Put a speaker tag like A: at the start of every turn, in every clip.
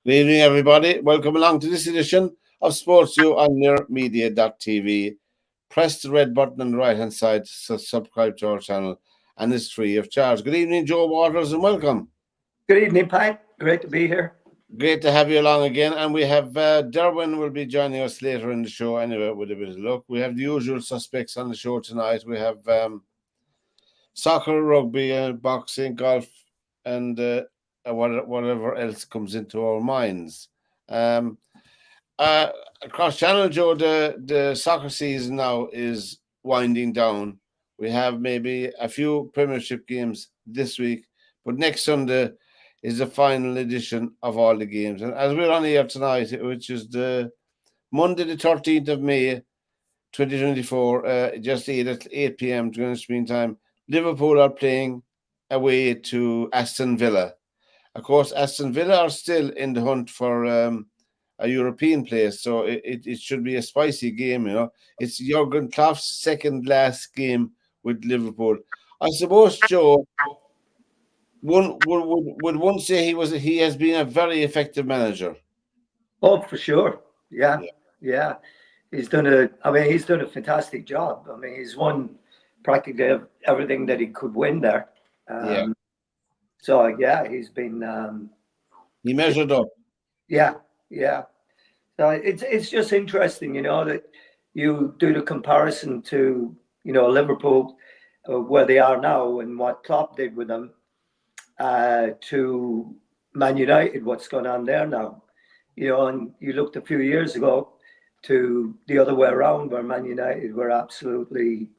A: Good evening, everybody. Welcome along to this edition of SportsView on nearmedia.tv. Press the red button on the right hand side to subscribe to our channel, and it's free of charge. Good evening, Joe Waters, and welcome.
B: Good evening, Pat. Great to be here.
A: Great to have you along again. And we have Derwin will be joining us later in the show, anyway, with a bit of luck. We have the usual suspects on the show tonight. We have soccer, rugby, boxing, golf, and whatever else comes into our minds. Across channel, Joe, the soccer season now is winding down. We have maybe a few Premiership games this week, but next Sunday is the final edition of all the games. And as we're on here tonight, which is the Monday, the 13th of May, 2024, just 8 p.m. Greenwich Mean Time, Liverpool are playing away to Aston Villa. Of course, Aston Villa are still in the hunt for a European place, so it should be a spicy game, you know. It's Jurgen Klopp's second last game with Liverpool. I suppose, Joe, would one say he has been a very effective manager?
B: Oh, for sure. Yeah. He's done a fantastic job. I mean, he's won practically everything that he could win there. So yeah, he's been.
A: He measured up.
B: Yeah. So it's just interesting, you know, that you do the comparison to, you know, Liverpool, where they are now and what Klopp did with them, to Man United, what's going on there now, you know, and you looked a few years ago to the other way around, where Man United were absolutely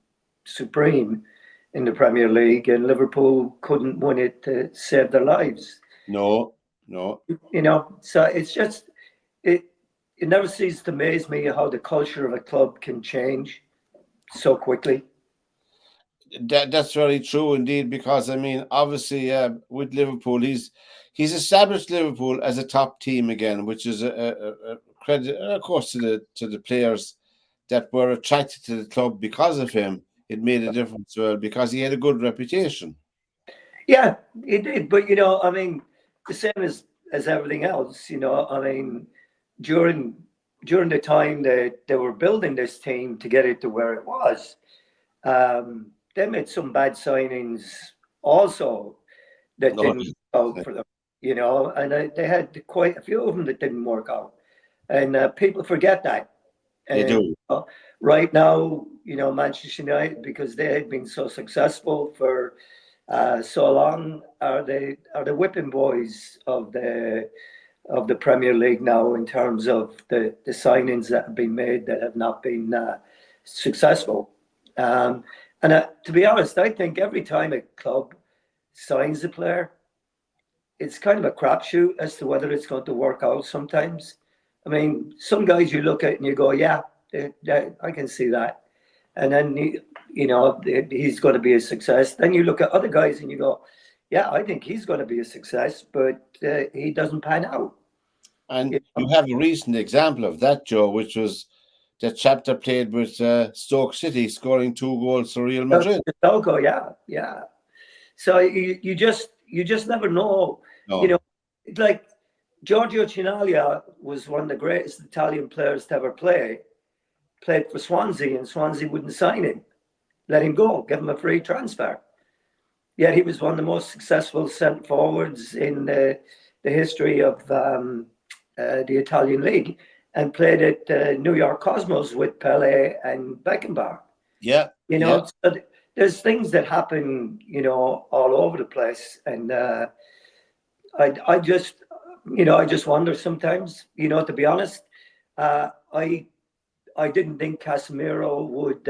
B: supreme in the Premier League, and Liverpool couldn't win it to save their lives.
A: No.
B: You know, so it's just it never ceases to amaze me how the culture of a club can change so quickly.
A: That's very true indeed, because I mean, obviously, with Liverpool, he's established Liverpool as a top team again, which is a credit, of course, to the players that were attracted to the club because of him. It made a difference, well, because he had a good reputation.
B: Yeah, it did, but you know, I mean, the same as everything else. You know, I mean, during the time that they were building this team to get it to where it was, they made some bad signings also that didn't work out for them, you know, and they had quite a few of them that didn't work out. And people forget that.
A: They do.
B: Right now, you know, Manchester United, because they had been so successful for so long, are the whipping boys of the Premier League now, in terms of the signings that have been made that have not been successful. And to be honest, I think every time a club signs a player, it's kind of a crapshoot as to whether it's going to work out sometimes. I mean, some guys you look at and you go, yeah, I can see that. And then, you know, he's going to be a success. Then you look at other guys and you go, yeah, I think he's going to be a success, but he doesn't pan out.
A: And you have a recent example of that, Joe, which was the chap that played with Stoke City, scoring 2 goals for Real Madrid.
B: Stoke, yeah. So you just never know.
A: No.
B: You know, like Giorgio Chinaglia was one of the greatest Italian players to ever play. Played for Swansea, and Swansea wouldn't sign him, let him go, give him a free transfer. Yet he was one of the most successful centre forwards in the history of the Italian league, and played at New York Cosmos with Pele and Beckenbauer.
A: Yeah,
B: you know, so there's things that happen, you know, all over the place, and I just wonder sometimes, you know, to be honest, I didn't think Casemiro would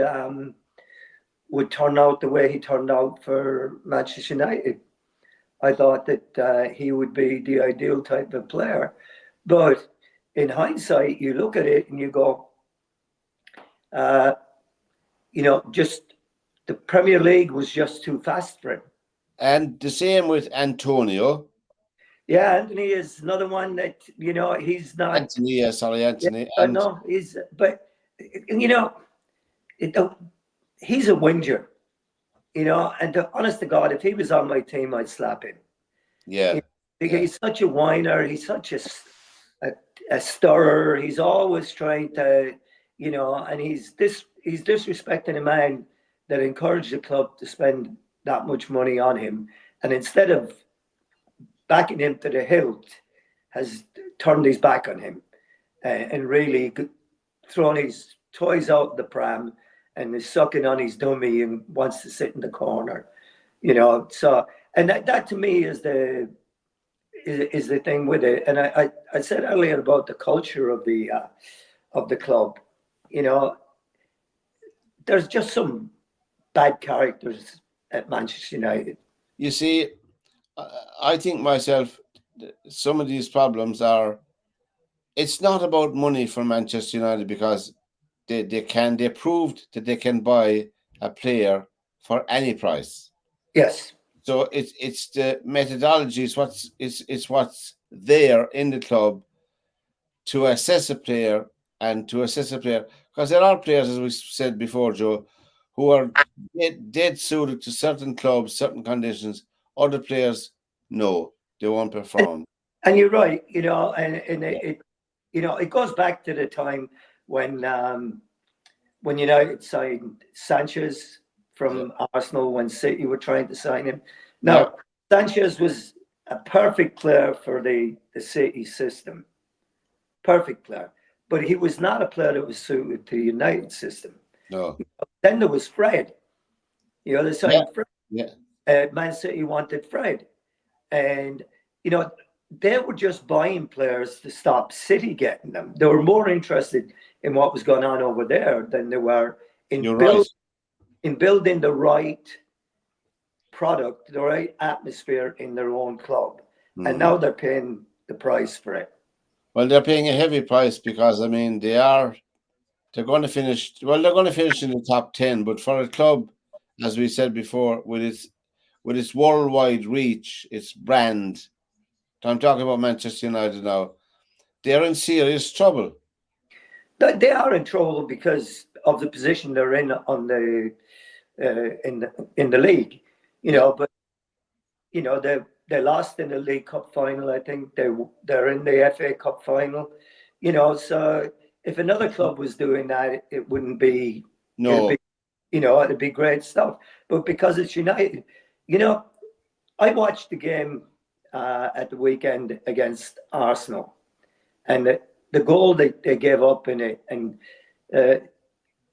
B: turn out the way he turned out for Manchester United. I thought that he would be the ideal type of player. But in hindsight, you look at it and you go, you know, just the Premier League was just too fast for him.
A: And the same with Antonio.
B: Yeah, Anthony is another one that, you know, he's not.
A: Anthony.
B: Yeah, no, but, you know, he's a whinger, you know, and honest to God, if he was on my team, I'd slap him.
A: Yeah.
B: Because he's such a whiner. He's such a a stirrer. He's always trying to, and he's disrespecting a man that encouraged the club to spend that much money on him, and instead of backing him to the hilt, has turned his back on him and really thrown his toys out the pram and is sucking on his dummy and wants to sit in the corner. So and that to me is the thing with it. And I said earlier about the culture of the club. You know, there's just some bad characters at Manchester United.
A: You see, I think myself, some of these problems are. It's not about money for Manchester United because they proved that they can buy a player for any price.
B: Yes.
A: So it's the methodology. It's what's there in the club to assess a player because there are players, as we said before, Joe, who are dead suited to certain clubs, certain conditions. Other players, no, they won't
B: And,
A: perform.
B: and you're right, and
A: Yeah,
B: it goes back to the time when United signed Sanchez
A: yeah,
B: from Arsenal when City were trying to sign him.
A: yeah.
B: Now, Sanchez was a perfect player for the City system, perfect player, but he was not a player that was suited to the United system.
A: No,
B: Then there was Fred. They
A: yeah,
B: signed Fred.
A: yeah.
B: Man City wanted Fred, and you know they were just buying players to stop City getting them. They were more interested in what was going on over there than they were in
A: You're right.
B: building the right product, the right atmosphere in their own club. And
A: Mhm.
B: now they're paying the price for it.
A: Well, they're paying a heavy price because I mean they're going to finish. Well, they're going to finish in the top 10. But for a club, as we said before, with its worldwide reach, its brand. I'm talking about Manchester United now. They're in serious trouble.
B: They are in trouble because of the position they're in on in the league.
A: Yeah,
B: But they lost in the League Cup final. I think they're in the FA Cup final. So if another club was doing that, it wouldn't be. It'd
A: no,
B: be it'd be great stuff. But because it's United, you know, I watched the game at the weekend against Arsenal, and the goal they gave up in it, and uh,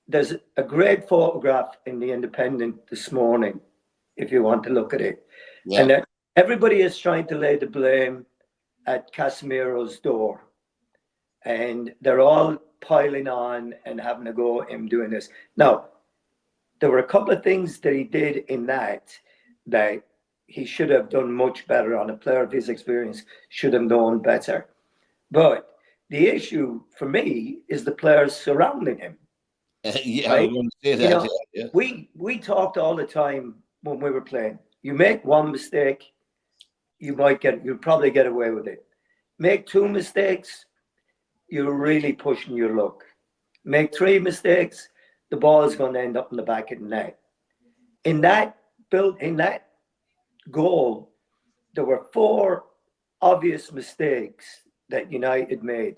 B: there's a great photograph in the Independent this morning, if you want to look at it.
A: yeah,
B: And everybody is trying to lay the blame at Casemiro's door. And they're all piling on and having a go at him doing this. Now, there were a couple of things that he did in that he should have done much better on. A player of his experience should have known better. But the issue for me is the players surrounding him,
A: yeah. I was
B: right?
A: going to say
B: You
A: that.
B: know,
A: Yeah, yeah,
B: we talked all the time when we were playing. You make one mistake, you'll probably get away with it. Make two mistakes, you're really pushing your luck. Make three mistakes, the ball is going to end up in the back of the net. In that in that goal, there were four obvious mistakes that United made.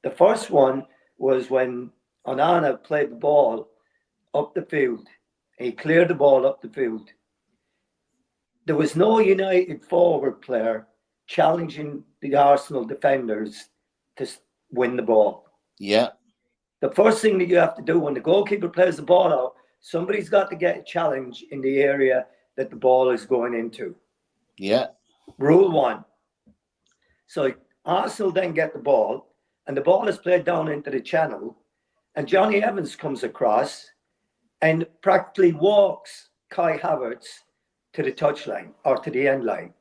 B: The first one was when Onana played the ball up the field. He cleared the ball up the field. There was no United forward player challenging the Arsenal defenders to win the ball.
A: yeah,
B: The first thing that you have to do when the goalkeeper plays the ball out, somebody's got to get a challenge in the area that the ball is going into.
A: yeah,
B: Rule one. So Arsenal then get the ball, and the ball is played down into the channel, and Johnny Evans comes across and practically walks Kai Havertz to the touchline or to the end line,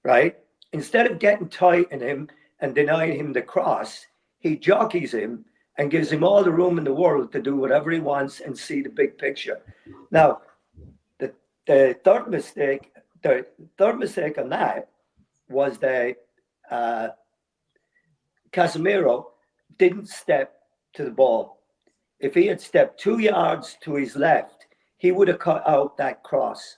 B: right? Instead of getting tight in him and denying him the cross, he jockeys him and gives him all the room in the world to do whatever he wants and see the big picture. Now, the, the third mistake, the third mistake on that was that uh, Casemiro didn't step to the ball. If he had stepped 2 yards to his left, he would have cut out that cross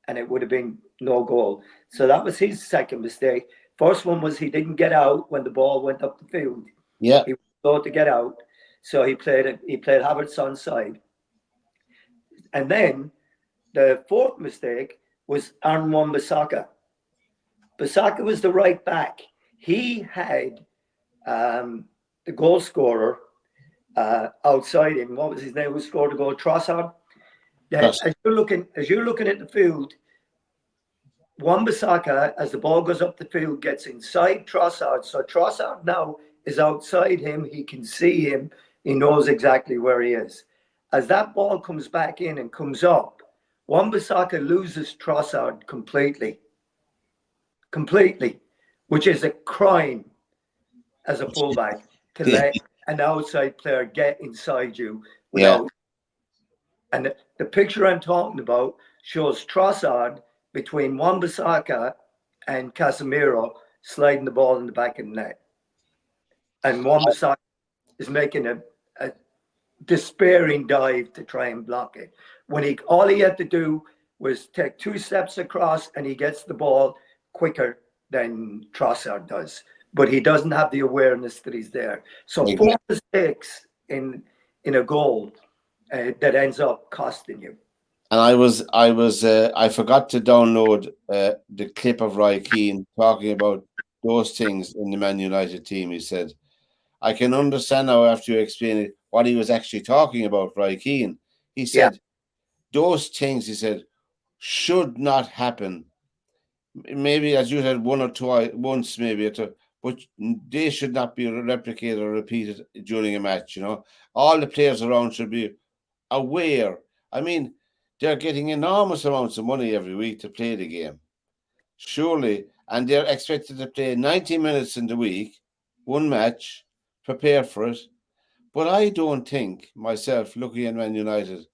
B: and it would have been no goal. So that was his second mistake. First one was he didn't get out when the ball went up the field.
A: Yeah.
B: He was slow to get out, so he played it. He played Havertz onside, and then the fourth mistake was Aaron Wan-Bissaka. Bissaka was the right back. He had the goal scorer outside him. What was his name? Who scored the goal? Trossard.
A: Yes.
B: As you're looking at the field, Wan-Bissaka, as the ball goes up the field, gets inside Trossard. So Trossard now is outside him. He can see him. He knows exactly where he is. As that ball comes back in and comes up, Wan-Bissaka loses Trossard completely, which is a crime as a fullback to
A: Yeah.
B: let an outside player get inside you
A: Yeah.
B: without. And the picture I'm talking about shows Trossard between Wan-Bissaka and Casemiro sliding the ball in the back of the net. And Wan-Bissaka is making a despairing dive to try and block it. When all he had to do was take 2 steps across and he gets the ball quicker than Trossard does. But he doesn't have the awareness that he's there. So
A: Exactly.
B: 4 mistakes in a goal that ends up costing you.
A: And I forgot to download the clip of Roy Keane talking about those things in the Man United team. He said, I can understand now after you explain it what he was actually talking about, Roy Keane. He
B: Yeah.
A: said, those things, he said, should not happen. Maybe, as you said, one or two once, maybe, but they should not be replicated or repeated during a match. All the players around should be aware. I mean, they're getting enormous amounts of money every week to play the game, surely, and they're expected to play 90 minutes in the week, one match, prepare for it. But I don't think, myself, looking at Man United,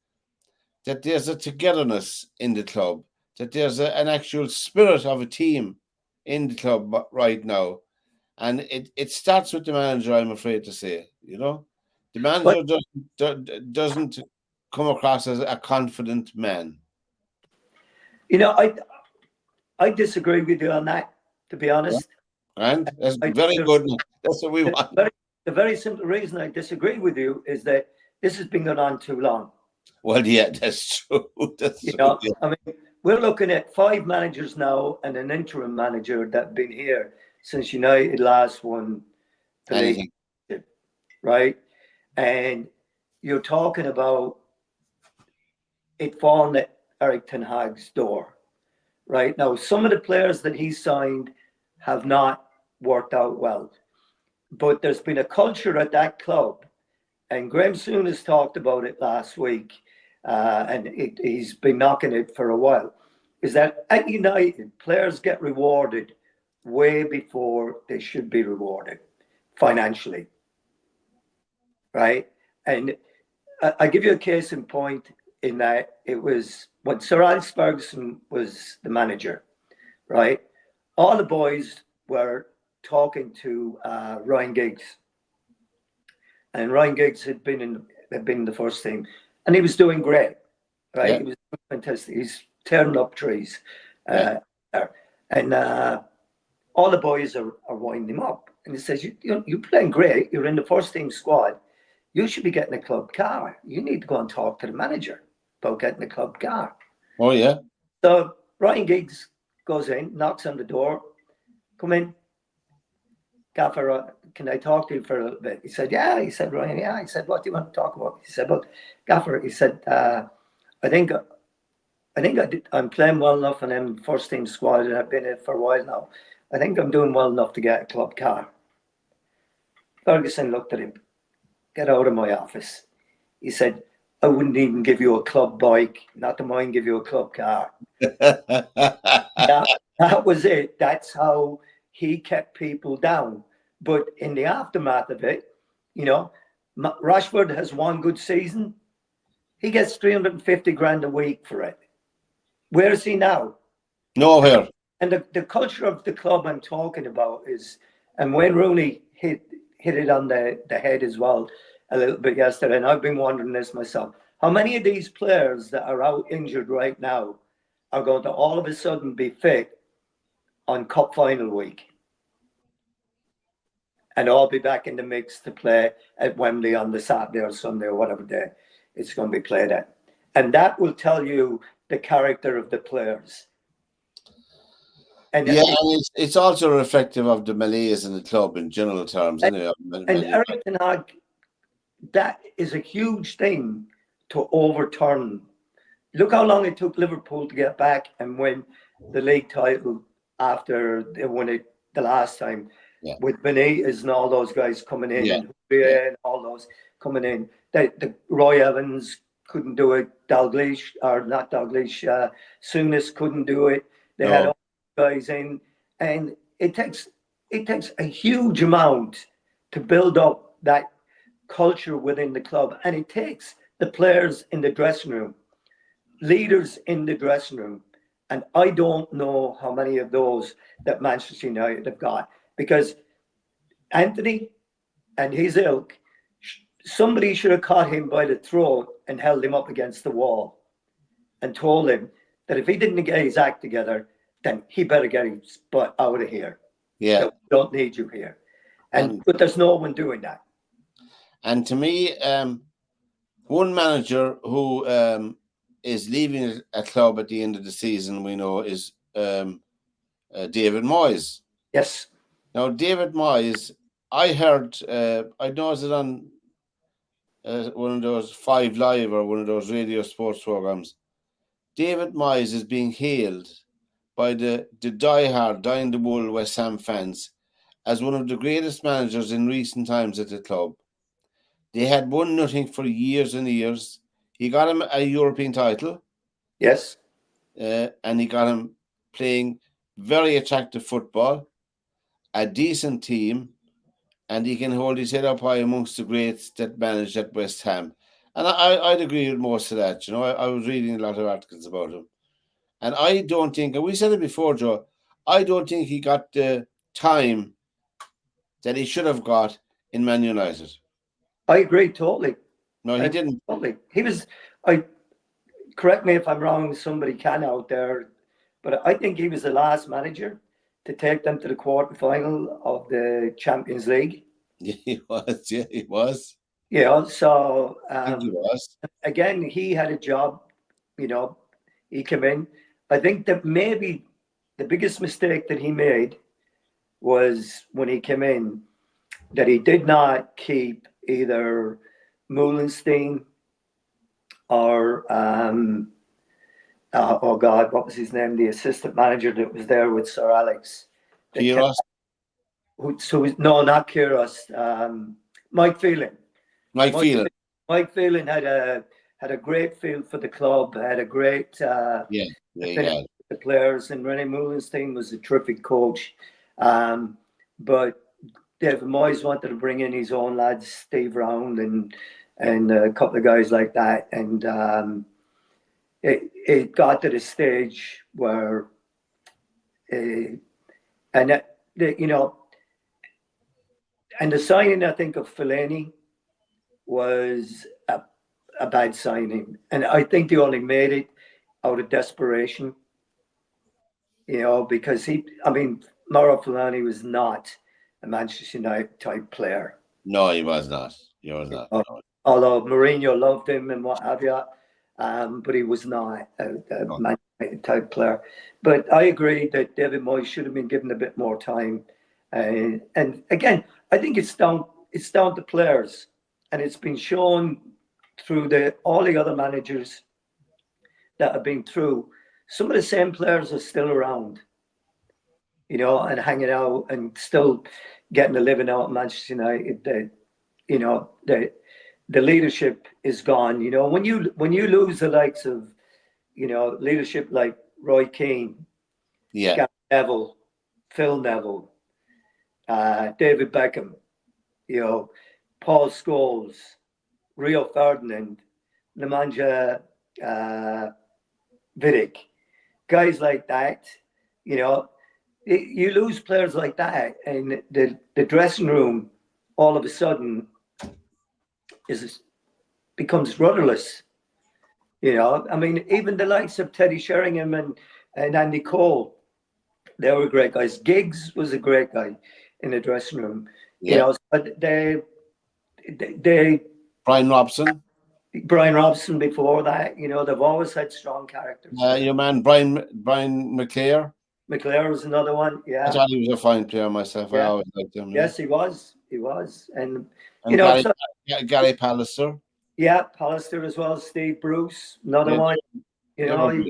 A: that there's a togetherness in the club, that there's an actual spirit of a team in the club right now. And it starts with the manager, I'm afraid to say. The manager doesn't come across as a confident man.
B: I disagree with you on that, to be
A: Yeah.
B: honest.
A: And that's
B: I,
A: very
B: the,
A: good. That's what we
B: the,
A: want.
B: very, the very simple reason I disagree with you is that this has been going on too long.
A: Well, yeah, that's true. That's
B: You
A: true.
B: know,
A: Yeah.
B: I mean, we're looking at 5 managers now and an interim manager that have been here since United last won the
A: Anything.
B: league, right? And you're talking about it falling at Eric Ten Hag's door, right? Now, some of the players that he signed have not worked out well, but there's been a culture at that club, and Graham Souness talked about it last week, and he's been knocking it for a while, is that at United, players get rewarded way before they should be rewarded financially, right? And I give you a case in point in that it was when Sir Alex Ferguson was the manager, right? All the boys were talking to Ryan Giggs, and Ryan Giggs had been in the first team, and he was doing great, right?
A: Yeah.
B: He was fantastic. He's tearing up trees,
A: Yeah.
B: and all the boys are winding him up, and he says, "You're playing great. You're in the first team squad. You should be getting a club car. You need to go and talk to the manager about getting a club car."
A: Oh, yeah.
B: So Ryan Giggs goes in, knocks on the door. "Come in, Gaffer, can I talk to you for a little bit?" He said, "Yeah." He said, "Ryan, yeah." He said, "What do you want to talk about?" He said, "Well, Gaffer," he said, I think I'm playing well enough in them first team squad, and I've been in it for a while now. I think I'm doing well enough to get a club car." Ferguson looked at him. "Get out of my office." He said, "I wouldn't even give you a club bike, not to mind give you a club car." That was it. That's how he kept people down. But in the aftermath of it, Rashford has one good season. He gets 350 grand a week for it. Where is he now?
A: Nowhere.
B: And the culture of the club I'm talking about is, and Wayne Rooney hit it on the head as well a little bit yesterday, and I've been wondering this myself. How many of these players that are out injured right now are going to all of a sudden be fit on cup final week? and all be back in the mix to play at Wembley on the Saturday or Sunday or whatever day it's going to be played at. And that will tell you the character of the players. And
A: Yeah, and it's also reflective of the malaise in the club in general terms. Anyway,
B: and Eric Ten Hag, that is a huge thing to overturn. Look how long it took Liverpool to get back and win the league title after they won it the last time.
A: Yeah.
B: With Benitez and all those guys coming in,
A: Yeah.
B: and Houlier and all those coming in. The Roy Evans couldn't do it. Dalglish, or not Dalglish, Souness couldn't do it. They had all guys in, and it takes a huge amount to build up that culture within the club, and it takes the players in the dressing room, leaders in the dressing room. And I don't know how many of those that Manchester United have got, because Anthony and his ilk, somebody should have caught him by the throat and held him up against the wall and told him that if he didn't get his act together, then he better get his butt out of here.
A: Yeah.
B: We don't need you here. But there's no one doing that.
A: And to me, one manager who is leaving a club at the end of the season, we know, is David Moyes.
B: Yes.
A: Now, David Moyes, I heard, I noticed it on one of those 5 Live or one of those radio sports programs. David Moyes is being hailed by the diehard, dying-the-wool West Ham fans as one of the greatest managers in recent times at the club. They had won nothing for years and years. He got him a European title.
B: Yes.
A: And he got him playing very attractive football, a decent team, and he can hold his head up high amongst the greats that managed at West Ham. And I'd agree with most of that. You know, I was reading a lot of articles about him. And I don't think, and we said it before, Joe, I don't think he got the time that he should have got in Man United.
B: I agree totally.
A: No, he didn't.
B: Totally. He was, correct me if I'm wrong, somebody can out there, but I think he was the last manager to take them to the quarterfinal of the Champions League.
A: Yeah, he was. Yeah, he was.
B: Yeah, so
A: He was.
B: Again, he had a job, you know, he came in. I think that maybe the biggest mistake that he made was when he came in, that he did not keep either Moulenstein or oh God, what was his name? The assistant manager that was there with Sir Alex.
A: Kyrgios?
B: No, not Kyrgios. Mike Phelan.
A: Mike Phelan.
B: Mike Phelan had a great feel for the club. Had a great
A: the
B: players, and René Moulenstein was a terrific coach. But David Moyes wanted to bring in his own lads, Steve Round and a couple of guys like that, and it got to the stage where, and the signing, I think, of Fellaini was a bad signing, and I think they only made it out of desperation, because Mauro Fellaini was not a Manchester United type player.
A: No, he was not. He was not. No.
B: Although Mourinho loved him and what have you, but he was not a Man United type player. But I agree that David Moyes should have been given a bit more time. And again, I think it's down to players, and it's been shown through all the other managers that have been through. Some of the same players are still around, and hanging out and still getting a living out of Manchester United. The leadership is gone. When you lose the likes of, leadership like Roy Keane, Gary Neville, Phil Neville, David Beckham, Paul Scholes, Rio Ferdinand, Nemanja Vidic, guys like that, you lose players like that, and the dressing room all of a sudden becomes rudderless. Even the likes of Teddy Sheringham and Andy Cole, they were great guys. Giggs was a great guy in the dressing room. You
A: Yeah.
B: know, but they
A: Brian Robson.
B: Brian Robson before that, you know, they've always had strong characters.
A: Your man Brian McClare.
B: McClare was another one.
A: I
B: Yeah,
A: thought he was a fine player myself. I
B: yeah,
A: always liked him. Yeah.
B: yes, he was. He was, and you
A: And
B: know, so
A: Gary Pallister.
B: yeah, Pallister as well. Steve Bruce, another
A: Yeah,
B: one. You
A: they
B: know,
A: were great.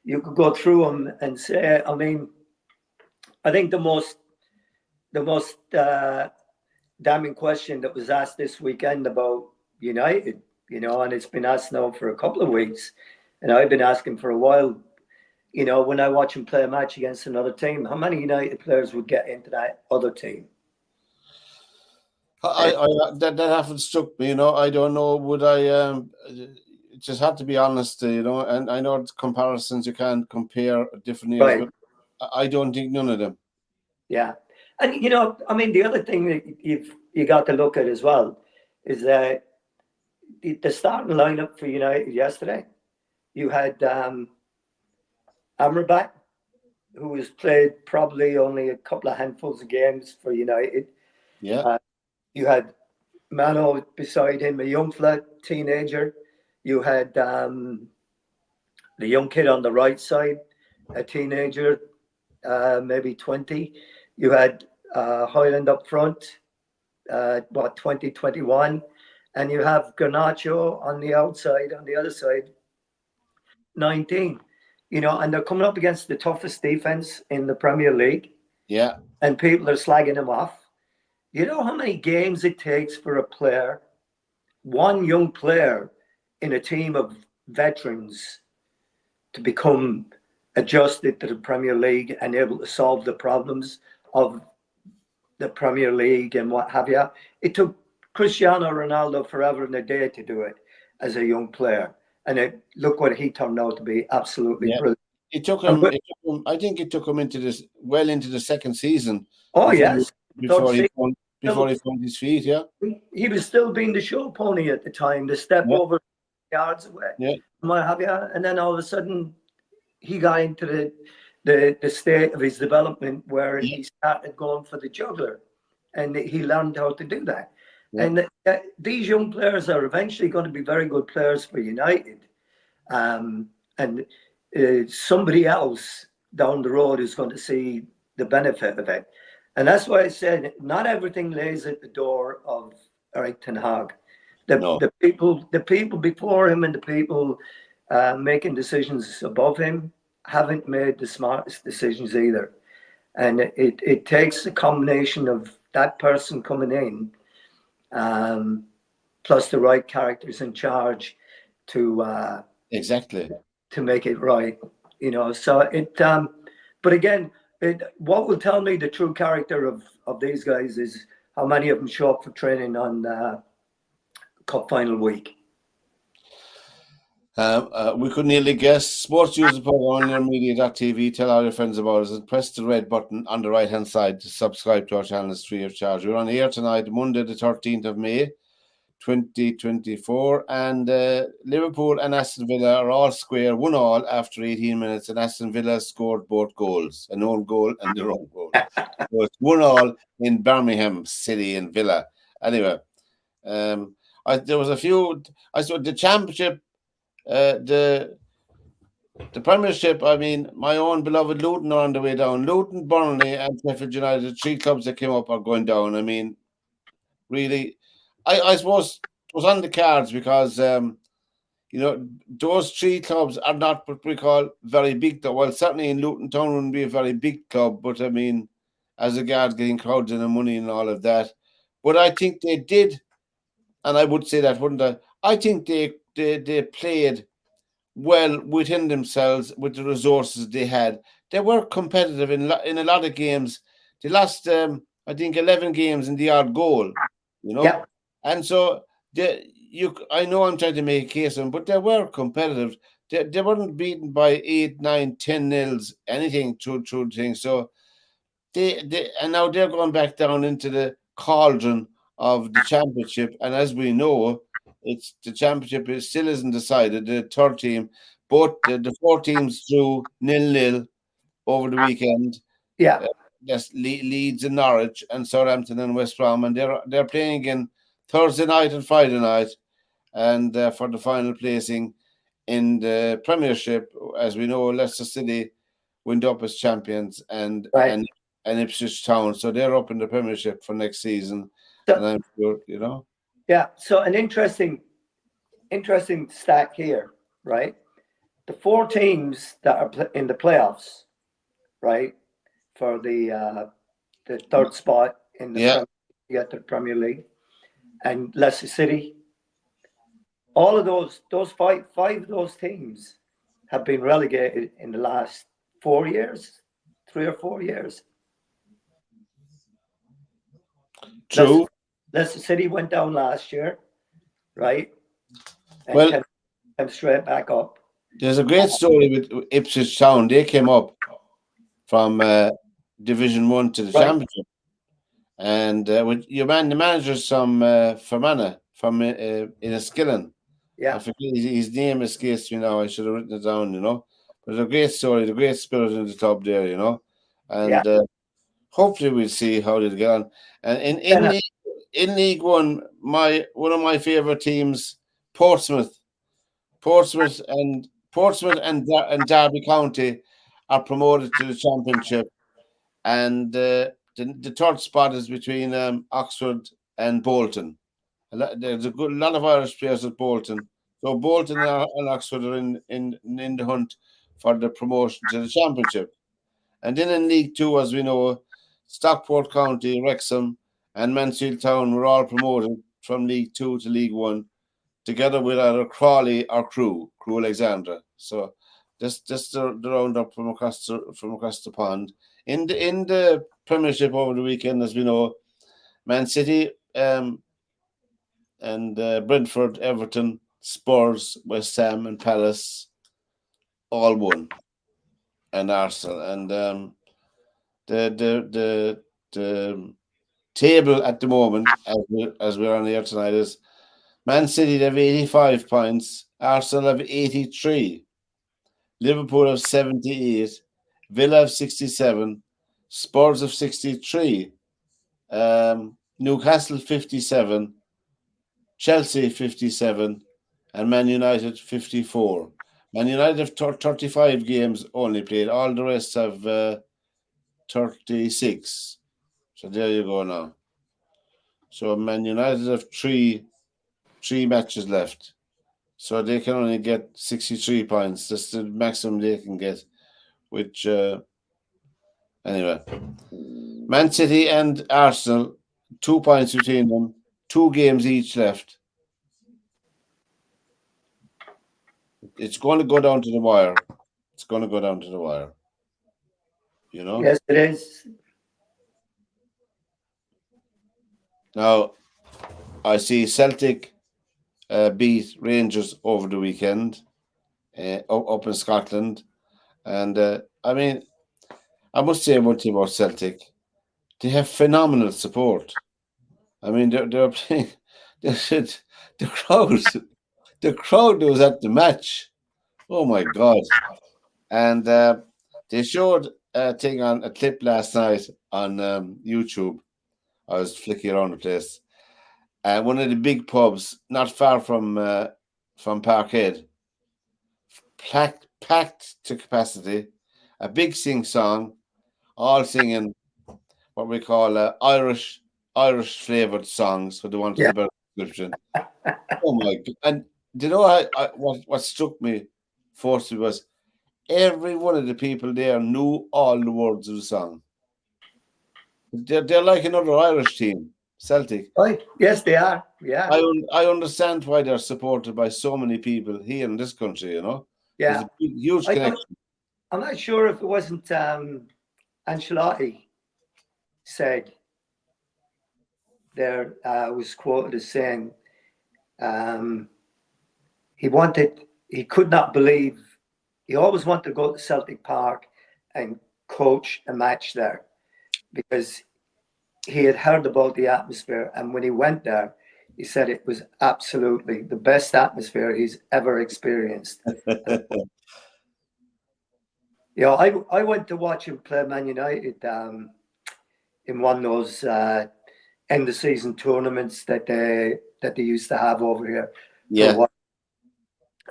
B: you could go through them and say. I mean, I think the most damning question that was asked this weekend about United, you know, and it's been asked now for a couple of weeks, and I've been asking for a while. You know, when I watch him play a match against another team, how many United players would get into that other team?
A: That haven't struck me. I don't know. Would I? It just had to be honest. And I know comparisons you can't compare different years,
B: Right.
A: but I don't think none of them.
B: Yeah. And I mean, the other thing that you got to look at as well is that the starting lineup for United yesterday, you had Amrabat, who has played probably only a couple of handfuls of games for United.
A: Yeah,
B: Uh, you had Mano beside him, a young flat teenager. You had the young kid on the right side, a teenager, maybe 20. You had Highland up front, 2021. And you have Garnacho on the outside, on the other side, 19. And they're coming up against the toughest defense in the Premier League,
A: yeah,
B: and people are slagging them off. You know how many games it takes for a player, one young player in a team of veterans, to become adjusted to the Premier League and able to solve the problems of the Premier League and what have you. It took Cristiano Ronaldo forever and a day to do it as a young player. And look what he turned out to be, absolutely
A: yeah.
B: brilliant.
A: It took
B: And
A: him. I think it took him into the second season
B: oh,
A: before
B: yes, third
A: before he
B: season,
A: found before he found his feet. Yeah,
B: he was still being the show pony at the time, the step
A: yeah,
B: over yards away,
A: yeah,
B: and what have you. And then all of a sudden, he got into the state of his development where
A: yeah,
B: he started going for the juggler, and he learned how to do that.
A: yeah.
B: And these young players are eventually going to be very good players for United, and somebody else down the road is going to see the benefit of it. And that's why I said not everything lays at the door of Eric Ten Hag. The,
A: No,
B: the people before him and the people making decisions above him haven't made the smartest decisions either. And it takes a combination of that person coming in, plus the right characters in charge to
A: exactly.
B: make it right. So but again, what will tell me the true character of these guys is how many of them show up for training on cup final week.
A: We could nearly guess. Sports User Program on media.tv. Tell all your friends about us and press the red button on the right hand side to subscribe to our channel. It's free of charge. We're on air tonight, Monday, the 13th of May, 2024. And Liverpool and Aston Villa are all square, 1-1 after 18 minutes. And Aston Villa scored both goals, an own goal and their own goal. So it's 1-1 in Birmingham City and Villa. Anyway, there was a few. I saw the championship. The Premiership, I mean, my own beloved Luton are on the way down. Luton, Burnley, and Sheffield United, the three clubs that came up are going down. I mean, really, I suppose it was on the cards because, those three clubs are not what we call very big. Well, certainly in Luton Town wouldn't be a very big club, but I mean, as regards getting crowds and the money and all of that. But I think they did, and I would say that, wouldn't I? I think they played well within themselves with the resources they had. They were competitive in a lot of games. They lost, I think, 11 games in the odd goal,
B: Yeah,
A: and so I know I'm trying to make a case of them, but they were competitive. They weren't beaten by 8, 9, 10 nils, anything through things. So and now they're going back down into the cauldron of the championship. And as we know, the championship still isn't decided. The third team, both the four teams through 0-0 over the weekend.
B: yeah,
A: Uh, That's Leeds and Norwich and Southampton and West Brom, and they're playing again Thursday night and Friday night, and for the final placing in the Premiership. As we know, Leicester City went up as champions, and
B: Right.
A: and Ipswich Town, so they're up in the Premiership for next season,
B: So
A: and I'm sure you know.
B: yeah, so an interesting stat here, right? The four teams that are in the playoffs, right, for the third spot in the
A: Yeah,
B: Premier, get the Premier League, and Leicester City. All of those five of those teams have been relegated in the last 4 years, 3 or 4 years. Leicester,
A: true.
B: Leicester City went down last year, right, and
A: Well,
B: came straight back up.
A: there's a great story with Ipswich Town. They came up from Division One to the
B: Right?
A: Championship, and with the manager's from Fermanagh, from Enniskillen. I
B: Yeah,
A: forget his name escapes me now. I should have written it down, you know. But it's a great story, the great spirit in the top there, you know.
B: yeah.
A: And hopefully we'll see how they get on. And
B: And
A: in League One, one of my favourite teams, Portsmouth, Portsmouth and Derby County are promoted to the Championship, and the third spot is between Oxford and Bolton. There's a good lot of Irish players at Bolton. So Bolton and Oxford are in the hunt for the promotion to the Championship. And then in League Two, as we know, Stockport County, Wrexham, and Mansfield Town were all promoted from League Two to League One, together with either Crawley or Crew Alexandra. So just the roundup from across the pond. In the Premiership over the weekend, as we know, Man City and Brentford, Everton, Spurs, West Ham, and Palace all won, and Arsenal. And the table at the moment, as we're on the air tonight, is Man City have 85 points, Arsenal have 83, Liverpool have 78, Villa have 67, Spurs have 63, Newcastle 57, Chelsea 57, and Man United 54. Man United have 35 games only played. All the rest have 36. So there you go now. So Man United have three matches left. So they can only get 63 points. That's the maximum they can get. Which anyway. Man City and Arsenal, 2 points between them, 2 games each left. It's going to go down to the wire. It's going to go down to the wire. You know?
B: yes, it is.
A: Now, I see Celtic beat Rangers over the weekend up in Scotland. And I mean, I must say one thing about Celtic. They have phenomenal support. I mean, they're playing. The crowd, the crowd was at the match. Oh my God! And they showed a thing on a clip last night on YouTube. I was flicking around the place. One of the big pubs, not far from Parkhead, packed to capacity. A big sing song, all singing what we call Irish flavored songs, for the want of
B: Yeah,
A: a better description. Oh my God! And do you know what struck me firstly was every one of the people there knew all the words of the song. They're like another Irish team, Celtic.
B: right. Yes, they are. Yeah,
A: I understand why they're supported by so many people here in this country. You know, there's
B: yeah.
A: a huge
B: I don't.
A: connection.
B: I'm not sure if it wasn't Ancelotti said there was quoted as saying um, he could not believe, he always wanted to go to Celtic Park and coach a match there because he had heard about the atmosphere. And when he went there, he said it was absolutely the best atmosphere he's ever experienced. I went to watch him play Man United in one of those end of season tournaments that they used to have over here for a
A: Yeah,
B: while,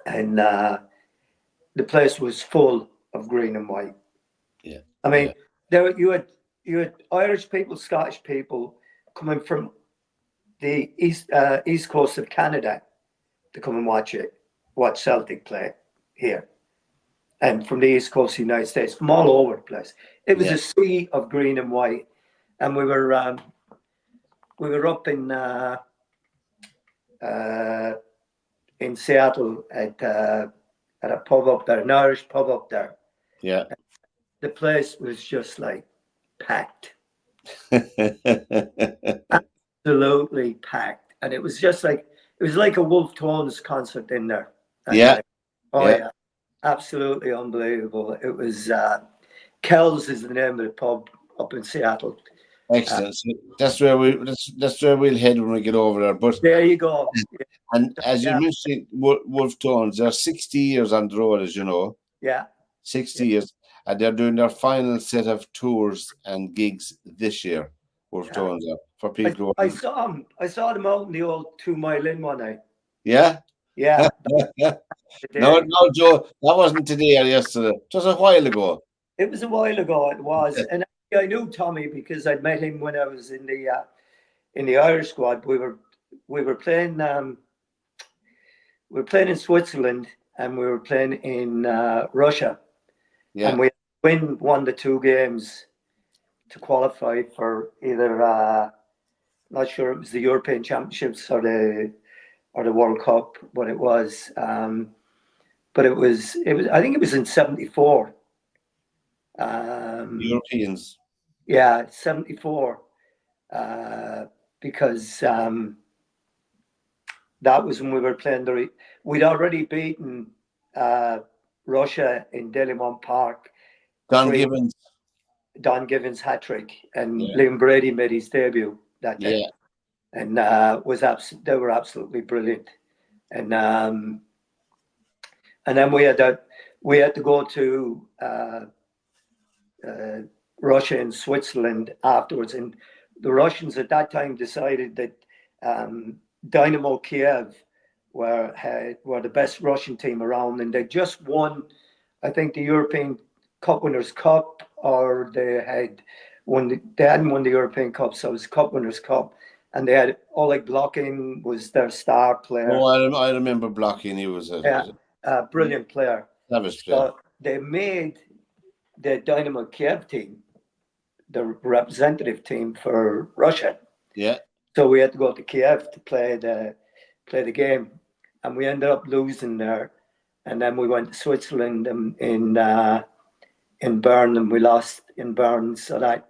B: and the place was full of green and white.
A: yeah,
B: I
A: yeah,
B: mean, you had Irish people, Scottish people coming from the east coast of Canada to come and watch Celtic play here, and from the east coast of the United States, from all over the place. It was
A: yeah,
B: a sea of green and white, and we were up uh, in Seattle at a pub up there, an Irish pub up there.
A: yeah.
B: The place was just like packed, absolutely packed, and it was just like it was like a Wolf Tones concert in there that
A: Yeah,
B: night. Oh
A: yeah.
B: yeah, absolutely unbelievable. It was Kells is the name of the pub up in Seattle. Uh,
A: Excellent. So that's where we'll head when we get over there. But
B: there you go.
A: and as you
B: Yeah,
A: mentioned, Wolf Tones, they're 60 years on the road, as you know,
B: yeah,
A: 60
B: yeah,
A: years, and they're doing their final set of tours and gigs this year. Wolf
B: yeah.
A: Tones are for people
B: I
A: who,
B: saw him. I saw them out in the old 2 Mile Inn one night.
A: yeah.
B: Yeah, the
A: No,
B: day.
A: no, Joe, that wasn't today or yesterday. Just a while ago.
B: It was a while ago. It was, and I knew Tommy because I'd met him when I was in the Irish squad. We were playing we were playing in Switzerland and we were playing in Russia, and
A: Yeah,
B: we win one of the two games to qualify for either not sure it was the European Championships or the World Cup, but it was. But it was. I think it was in '74. Um,
A: Europeans.
B: yeah, '74. Uh, because that was when we were playing we'd already beaten uh, Russia in Delimont Park
A: Don
B: pre
A: Gibbons.
B: Don Givens hat trick, and
A: Yeah,
B: Liam Brady made his debut that day,
A: yeah,
B: and they were absolutely brilliant, and then we had to go to uh, Russia and Switzerland afterwards. And the Russians at that time decided that Dynamo Kiev were the best Russian team around, and they just won, I think, the European Cup Winners' Cup, or they hadn't won the European Cup, so it was Cup Winners' Cup, and they had Oleg Blokhin was their star
A: oh,
B: player.
A: I remember blocking. He was
B: Yeah,
A: a
B: a brilliant player.
A: savage player.
B: So they made the Dynamo Kiev team the representative team for Russia.
A: Yeah,
B: So we had to go to Kiev to play the game, and we ended up losing there. And then we went to Switzerland in Bern, and we lost in Bern. So that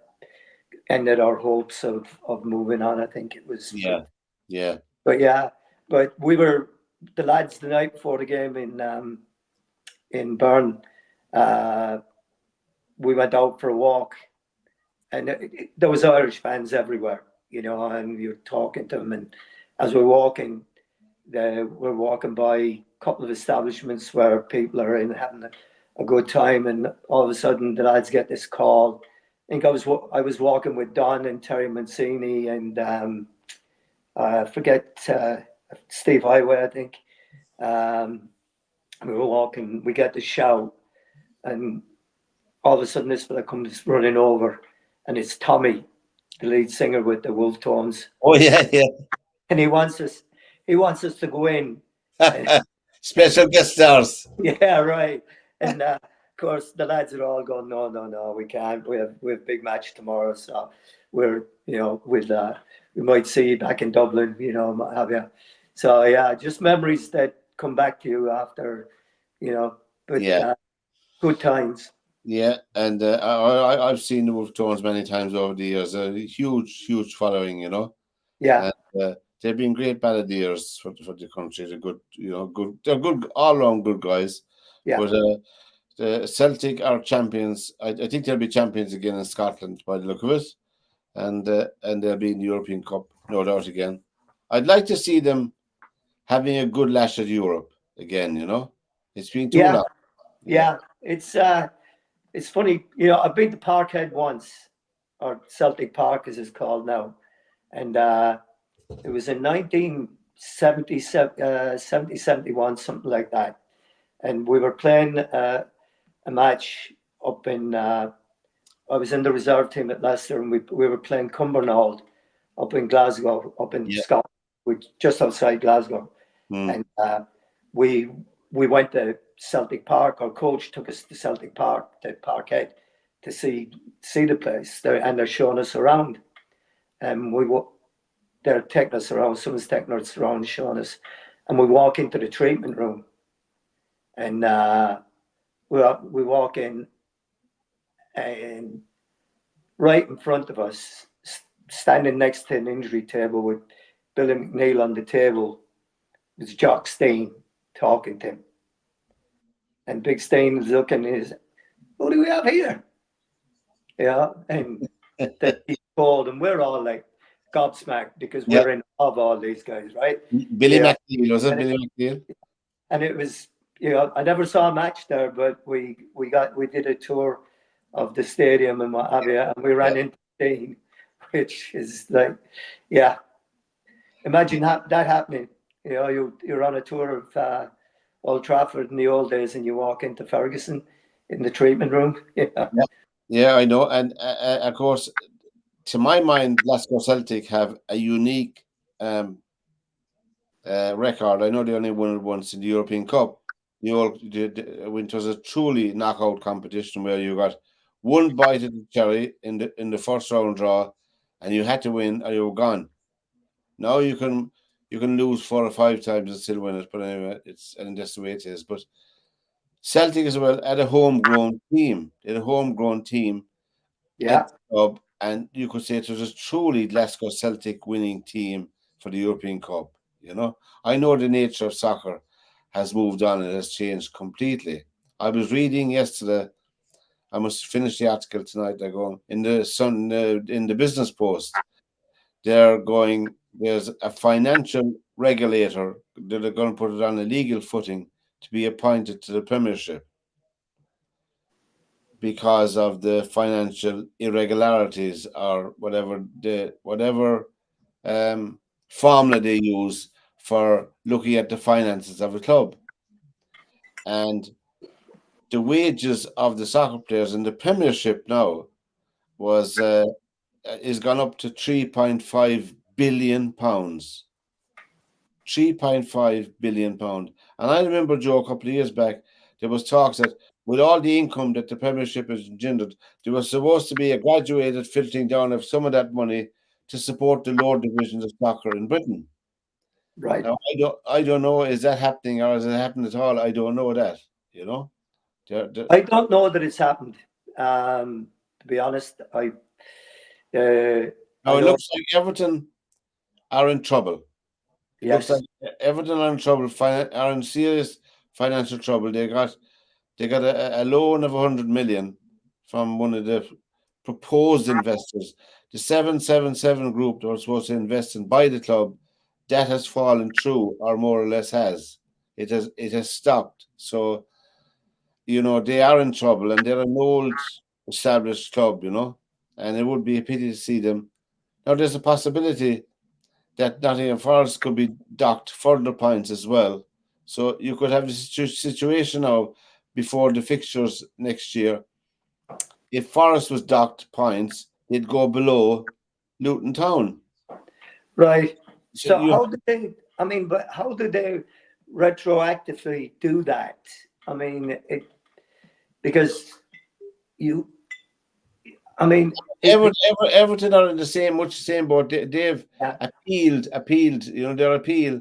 B: ended our hopes of moving on. I think it was.
A: yeah, yeah.
B: But yeah, but we were the lads the night before the game in Bern. Uh, we went out for a walk, and there was Irish fans everywhere, and you're talking to them, and as we're walking by a couple of establishments where people are in having a good time, and all of a sudden the lads get this call. I think I was walking with Don and Terry Mancini and I forget Steve Highway, I think. Um, we were walking, we get the shout, and all of a sudden this fella comes running over, and it's Tommy, the lead singer with the Wolf Tones,
A: Oh yeah,
B: and he wants us to go in, and
A: yeah. Special guest stars.
B: yeah, right, and of course the lads are all going, no, no, no, we can't. We have a big match tomorrow, so we might see you back in Dublin, what have you. So yeah, just memories that come back to you after, you know, but
A: Yeah,
B: good times.
A: yeah. And I've seen the Wolf Tones many times over the years. A huge, huge following,
B: Yeah,
A: and they've been great balladeers for the country. They're good, good. They're good all around, good guys.
B: yeah,
A: But the Celtic are champions. I think they'll be champions again in Scotland by the look of it, and they'll be in the European Cup, no doubt again. I'd like to see them having a good lash at Europe again. It's been too
B: yeah,
A: long. Yeah,
B: yeah. It's funny, I've been to Parkhead once, or Celtic Park as it's called now. And it was in 1977, 71, something like that. And we were playing a match up in, I was in the reserve team at Leicester, and we were playing Cumbernauld up in Glasgow, up in
A: Yeah.
B: Scotland, just outside Glasgow.
A: Mm.
B: And we we went to Celtic Park. Our coach took us to Celtic Park, to Parkhead, to see the place. And they're showing us around. And they're taking us around. Someone's taking us around, showing us. And we walk into the treatment room, and we walk in, and right in front of us, standing next to an injury table with Billy McNeil on the table, was Jock Stein talking to him. And Big Stein is looking and he's, "Who do we have here?" Yeah, and then he's called, and we're all like gobsmacked because
A: Yeah.
B: we're in awe of all these guys, right?
A: Billy
B: Yeah,
A: McNeil, was it
B: and
A: Billy McNeil?
B: it was, I never saw a match there, but we did a tour of the stadium and what have you, and we
A: Yeah.
B: ran into Stein, which is like, yeah, imagine that happening. You're on a tour of Old Trafford in the old days, and you walk into Ferguson in the treatment room. Yeah,
A: Yeah. Yeah, I know. And of course, to my mind, Glasgow Celtic have a unique um, record. I know they only won it once in the European Cup. It was a truly knockout competition where you got one bite of the cherry in the first round draw, and you had to win or you were gone. Now you can lose 4 or 5 times and still win it, but anyway, and that's the way it is. But Celtic as well had a homegrown team. They had a homegrown team at
B: yeah,
A: the club, and you could say it was a truly Glasgow Celtic winning team for the European Cup. I know the nature of soccer has moved on and has changed completely. I was reading yesterday. I must finish the article tonight. They're going in the Sun, in the Business Post. There's a financial regulator that are going to put it on a legal footing to be appointed to the Premiership because of the financial irregularities or whatever formula they use for looking at the finances of a club. And the wages of the soccer players in the Premiership now was is gone up to £3.5 billion. £3.5 billion. And I remember, Joe, a couple of years back, there was talks that with all the income that the Premiership has engendered, there was supposed to be a graduated filtering down of some of that money to support the lower divisions of soccer in Britain.
B: right.
A: Now, I don't know, is that happening or has it happened at all? I don't know that, you know.
B: I don't know that it's happened. To be honest,
A: Now,
B: I
A: it
B: know.
A: looks like Everton are in trouble. It looks like
B: Yes,
A: Everton are in trouble, are in serious financial trouble. They got a loan of 100 million from one of the proposed investors. The 777 group that was supposed to invest and buy the club, that has fallen through, or more or less has. It has stopped. So, they are in trouble, and they're an old established club, and it would be a pity to see them. Now there's a possibility that Nottingham Forest could be docked further points as well. So you could have a situation now before the fixtures next year. If Forest was docked points, they'd go below Luton Town.
B: right.
A: So
B: So how do they? I mean, but how do they retroactively do that? I mean, because you. I mean,
A: Everton are in much the same boat. They've
B: yeah,
A: appealed. Their appeal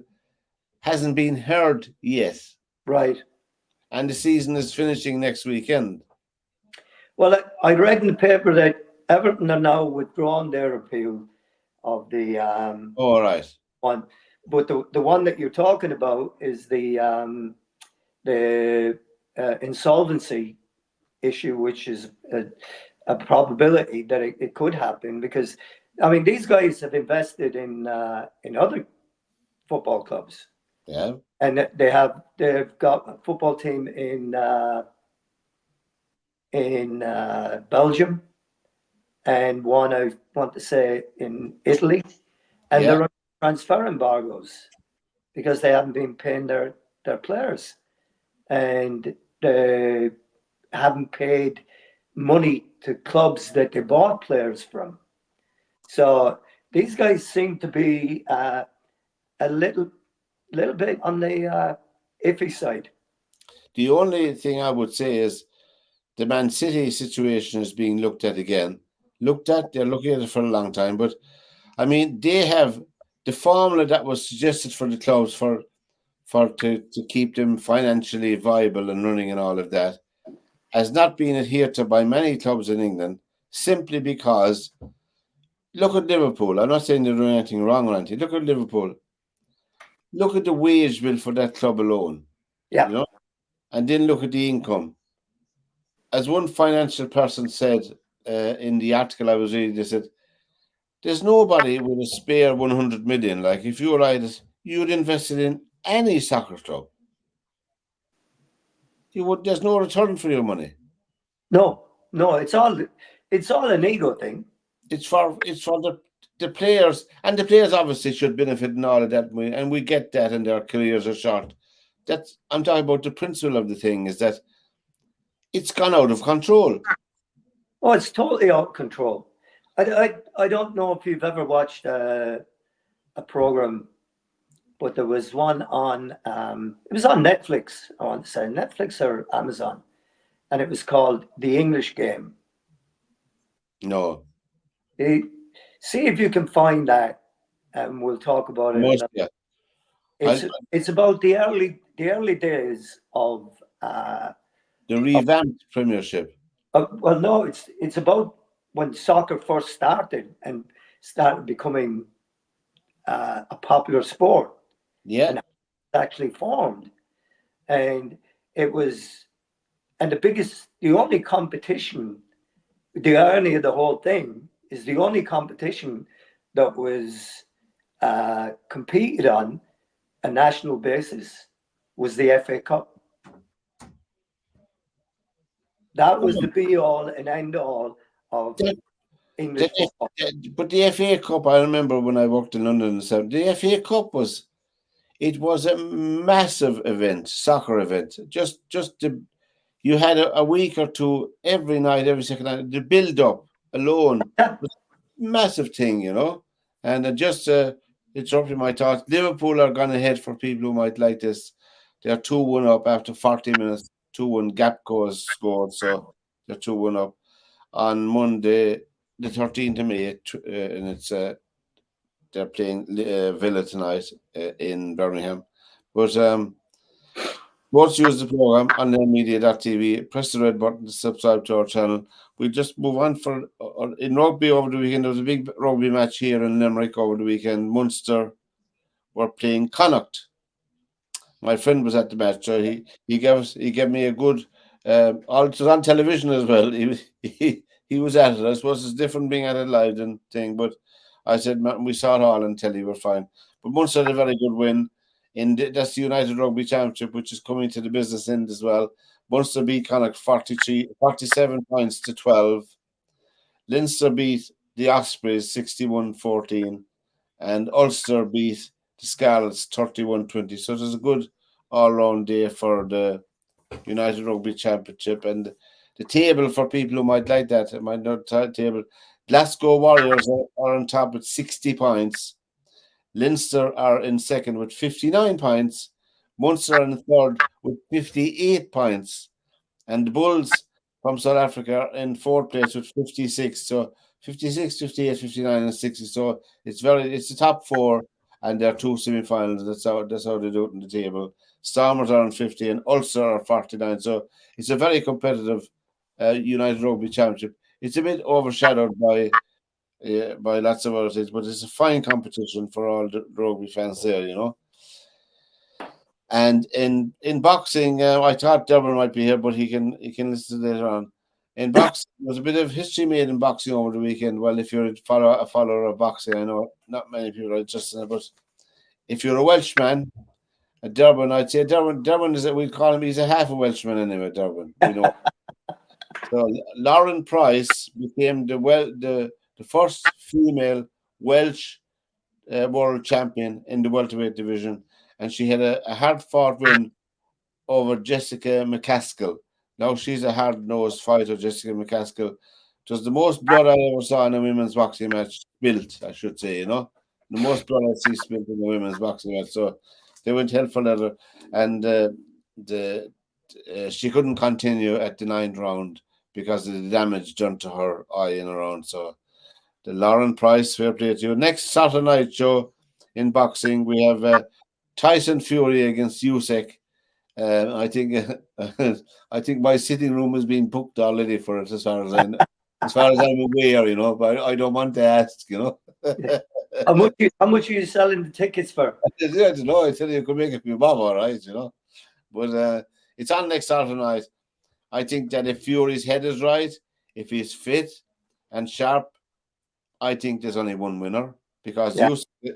A: hasn't been heard yet,
B: right.
A: and the season is finishing next weekend.
B: Well, I read in the paper that Everton are now withdrawn their appeal of the
A: All right.
B: one, but the one that you're talking about is the insolvency issue, which is a probability that it could happen because, I mean, these guys have invested in other football clubs,
A: Yeah.
B: and they've got a football team in Belgium, and one, I want to say, in Italy, and
A: Yeah.
B: they're under transfer embargoes because they haven't been paying their players, and they haven't paid money to clubs that they bought players from. So these guys seem to be a little bit on the iffy side.
A: The only thing I would say is the Man City situation is being looked at again. Looked at, they're looking at it for a long time. But I mean, they have the formula that was suggested for the clubs to keep them financially viable and running and all of that has not been adhered to by many clubs in England simply because look at Liverpool. I'm not saying they're doing anything wrong or anything. Look at Liverpool. Look at the wage bill for that club alone, you
B: Yeah.
A: know, and then look at the income. As one financial person said in the article I was reading, they said, there's nobody with a spare 100 million. Like, if you were like, you'd invest it in any soccer club. There's no return for your money.
B: No, no, it's all an ego thing.
A: It's for the players, and the players obviously should benefit in all of that, and we get that, and their careers are short. That's I'm talking about the principle of the thing is that it's gone out of control.
B: Oh, it's totally out of control. I don't know if you've ever watched a program, but there was one on, it was on Netflix, I want to say, Netflix or Amazon, and it was called The English Game.
A: No,
B: Eh, See if you can find that, and we'll talk about it.
A: most yeah. I
B: It's about the early days
A: The revamped Premiership.
B: well, no, it's about when soccer first started and started becoming a popular sport,
A: Yeah,
B: and how it actually formed. And it was, and the only competition, the irony of the whole thing is the only competition that was competed on a national basis was the FA Cup. That was the be all and end all of
A: the,
B: English
A: the,
B: football.
A: but the FA Cup. I remember when I worked in London in the 70s, the FA Cup was a massive event, soccer event. You had a week or two every night, every second night. The build up alone
B: Yeah,
A: was a massive thing, And just interrupting my thoughts, Liverpool are gone ahead for people who might like this. They're 2-1 up after 40 minutes. 2-1 Gapco has scored, so they're 2-1 up on Monday, the 13th of May, and they're playing Villa tonight in Birmingham. But once you use the program on media.tv, press the red button to subscribe to our channel. We'll just move on in rugby over the weekend. There was a big rugby match here in Limerick over the weekend. Munster were playing Connacht. My friend was at the match, so he gave me a good. All it was on television as well. He was at it. I suppose it's different being at it live than thing, but I said, "Man, we saw it all on telly. We're fine." But Munster had a very good win. That's the United Rugby Championship, which is coming to the business end as well. Munster beat Connacht 47 points to 12. Leinster beat the Ospreys 61-14, and Ulster beat the Scarlets 31-20. So it was a good all-round day for the United Rugby Championship. And the table, for people who might like that, might not table, Glasgow Warriors are on top with 60 points. Leinster are in second with 59 points. Munster are in third with 58 points. And the Bulls from South Africa are in fourth place with 56. So 56, 58, 59, and 60. So it's the top four, and there are two semi-finals. That's how they do it in the table. Stormers are on 50 and Ulster are 49. So it's a very competitive United Rugby Championship. It's a bit overshadowed by lots of other things, but it's a fine competition for all the rugby fans there. And in boxing, I thought Deborah might be here, but he can listen to later on. In boxing, there was a bit of history made in boxing over the weekend. Well, if you're a follower of boxing, I know not many people are interested in it, but if you're a Welshman, a Durban, I'd say Durban is, we'll call him, he's a half a Welshman anyway, Durban, we know. So Lauren Price became the first female Welsh world champion in the welterweight division, and she had a hard fought win over Jessica McCaskill. Now she's a hard nosed fighter, Jessica McCaskill. It was the most blood I ever saw in a women's boxing match spilt, I should say, you know. The most blood I see spilt in a women's boxing match. So they went hell for leather. And the she couldn't continue at the ninth round because of the damage done to her eye in her own. So the Lauren Price, fair play to you. Next Saturday night, Joe, in boxing, we have Tyson Fury against Usyk. I think I think my sitting room has been booked already for it, as far as I'm aware, you know. But I don't want to ask, you know.
B: How much are you selling the tickets for?
A: I don't know. I tell you, could make it be Bob, all right, you know. But it's on next Saturday night. I think that if Fury's head is right, if he's fit and sharp, I think there's only one winner because
B: Yeah.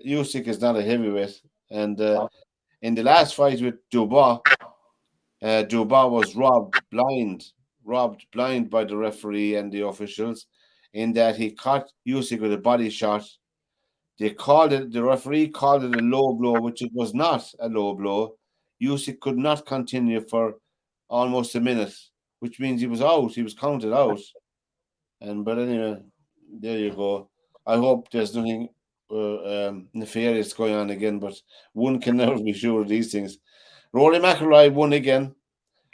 A: Usyk is not a heavyweight, and
B: Oh,
A: in the last fight with Dubois. Dubois was robbed blind by the referee and the officials, in that he caught Usyk with a body shot. The referee called it a low blow, which it was not a low blow. Usyk could not continue for almost a minute, which means he was out. He was counted out. But anyway, there you go. I hope there's nothing nefarious going on again, but one can never be sure of these things. Rory McIlroy won again.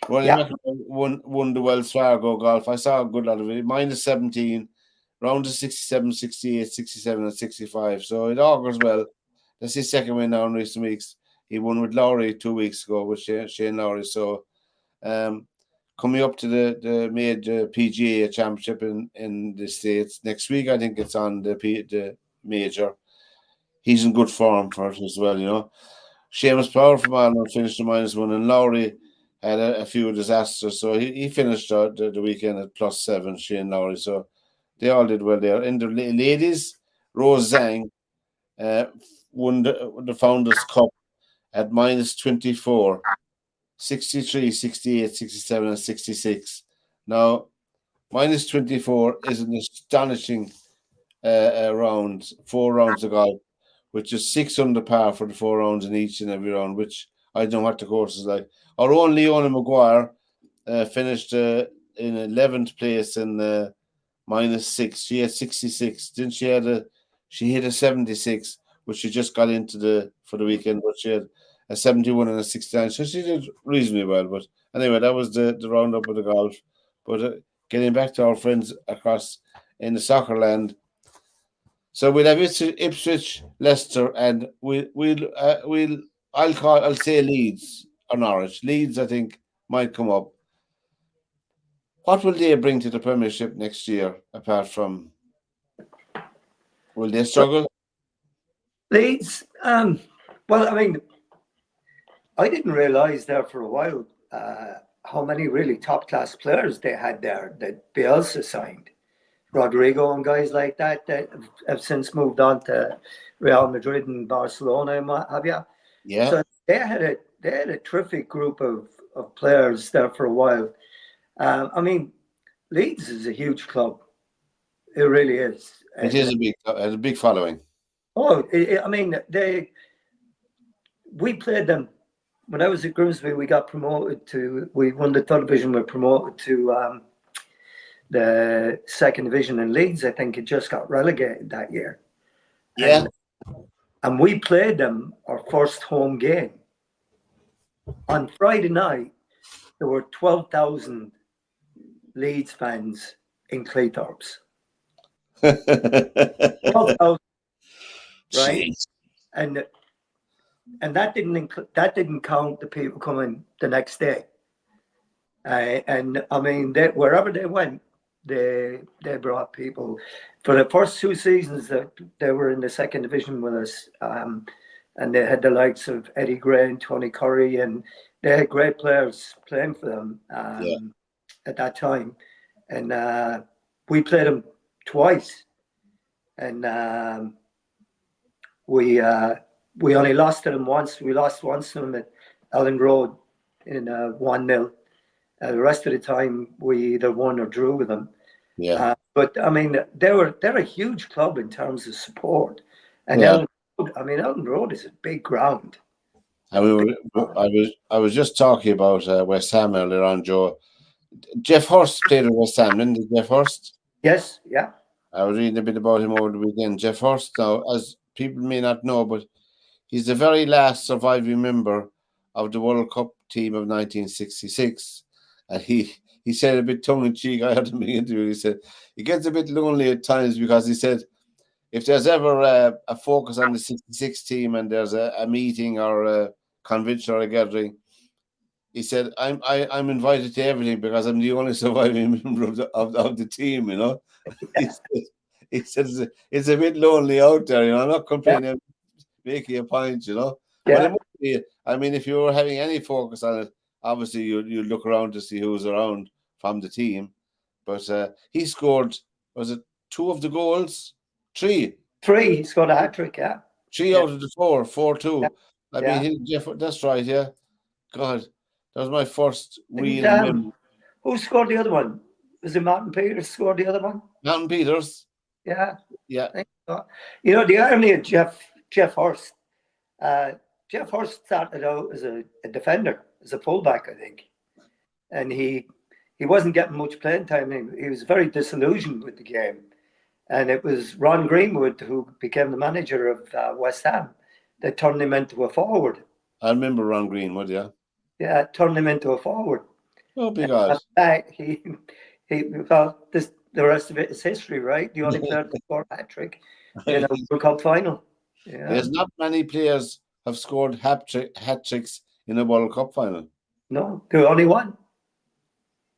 A: Rory
B: yeah.
A: McIlroy won the Wells Fargo golf. I saw a good lot of it. Minus 17, round to 67, 68, 67, and 65. So it augurs well. That's his second win now in recent weeks. He won with Lowry 2 weeks ago with Shane Lowry. So coming up to the major PGA championship in the States next week, I think it's on the major. He's in good form for it as well, you know. Seamus Power from Ireland finished the -1, and Lowry had a few disasters. So he finished the weekend at +7, Shane Lowry. So they all did well there. In the ladies, Rose Zhang won the Founders Cup at -24, 63, 68, 67, and 66. Now, -24 is an astonishing round, 4 rounds of golf, which is 6 under par for the 4 rounds in each and every round, which I don't know what the course is like. Our own Leona Maguire finished in 11th place in -6. She had 66. Then she hit a 76, which she just got into for the weekend, but she had a 71 and a 69. So she did reasonably well. But anyway, that was the roundup of the golf. But getting back to our friends across in the soccer land. So we'll have Ipswich, Leicester, and I'll say Leeds or Norwich. Leeds, I think, might come up. What will they bring to the Premiership next year? Apart from, will they struggle?
B: Leeds. Well, I mean, I didn't realise there for a while how many really top class players they had there that Bielsa signed. Rodrigo and guys like that have since moved on to Real Madrid and Barcelona and what have you.
A: Yeah,
B: So they had a terrific group of players there for a while. I mean, Leeds is a huge club. It really is.
A: it
B: And
A: is a big following.
B: I mean, we played them when I was at Grimsby. We won the third division. We're promoted to the second division in Leeds. I think it just got relegated that year.
A: Yeah,
B: And we played them our first home game. On Friday night, there were 12,000 Leeds fans in Claythorpes. 12,000, right?
A: Jeez.
B: And that didn't count the people coming the next day. And I mean, wherever they went, they brought people. For the first 2 seasons that they were in the second division with us, and they had the likes of Eddie Gray and Tony Curry, and they had great players playing for them
A: Yeah,
B: at that time. And we played them twice, and we only lost to them once. We lost once to them at Ellen Road in 1-0. The rest of the time, we either won or drew with them.
A: Yeah.
B: But I mean, they're a huge club in terms of support. And
A: Yeah.
B: Elton Road, I mean, Elton Road is a big ground.
A: And
B: A big ground.
A: I was just talking about West Ham earlier on, Joe. Jeff Hurst played with West Ham, didn't he, Jeff Hurst?
B: Yes, yeah.
A: I was reading a bit about him over the weekend. Jeff Hurst, now, as people may not know, but he's the very last surviving member of the World Cup team of 1966. And he said a bit tongue in cheek, I heard him in the interview, he said, he gets a bit lonely at times because he said, if there's ever a focus on the 66 team and there's a meeting or a convention or a gathering, he said, I'm invited to everything because I'm the only surviving member of the team, you know. He said, it's a bit lonely out there, you know. I'm not
B: Yeah,
A: complaining, I'm making a point, you know. But it
B: yeah.
A: must be, I mean, if you were having any focus on it, obviously you look around to see who's around from the team. But he scored, was it two of the goals? Three.
B: Three, he scored a hat trick. Yeah,
A: Three
B: yeah,
A: out of the four,
B: yeah,
A: 4-2. I mean,
B: yeah.
A: Jeff, that's right, yeah. God, that was my first
B: And
A: real memory.
B: who scored the other one? Was it Martin Peters scored the other one?
A: Mountain Peters,
B: Yeah,
A: yeah.
B: I think so. You know, the irony of Jeff Hurst. Uh, Jeff Hurst started out as a defender, as a fullback, I think, and he wasn't getting much playing time. He was very disillusioned with the game, and it was Ron Greenwood who became the manager of West Ham that turned him into a forward.
A: I remember Ron Greenwood, yeah.
B: Yeah, turned him into a forward.
A: Oh, because
B: After that, he well, the rest of it is history, right? The only player to score a hat trick in a World Cup final. Yeah,
A: there's not many players have scored hat tricks in a World Cup final.
B: no, the only one,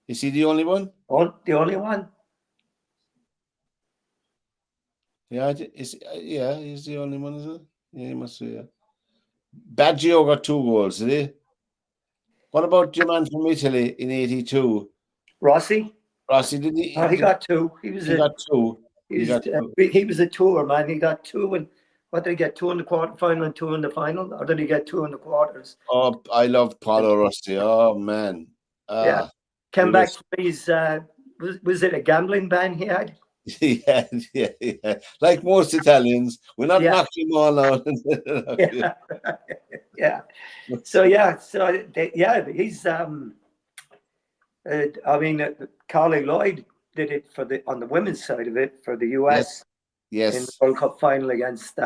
A: Is he the only one?
B: the only one.
A: Yeah, yeah, he's the only one, is it? Yeah, he must be, yeah. Baggio got two goals, did he? What about your man from Italy in '82?
B: Rossi,
A: Rossi, did
B: oh, he
A: did
B: got two.
A: he got two?
B: He
A: He
B: was
A: got two.
B: he was a tour man. He got two, and what did he get? Two in the quarterfinal and two in the final, or did he get two in the quarters?
A: Oh, I love Paulo Rossi. Oh man.
B: Yeah,
A: Ah, he
B: came back
A: was
B: from his was it a gambling ban he had?
A: yeah, yeah, yeah. Like most Italians, we're not
B: Yeah,
A: knocking them all out.
B: yeah, yeah. So yeah, yeah, he's I mean, Carly Lloyd did it for the on the women's side of it for the
A: Yes,
B: US in the
A: yes.
B: World Cup final against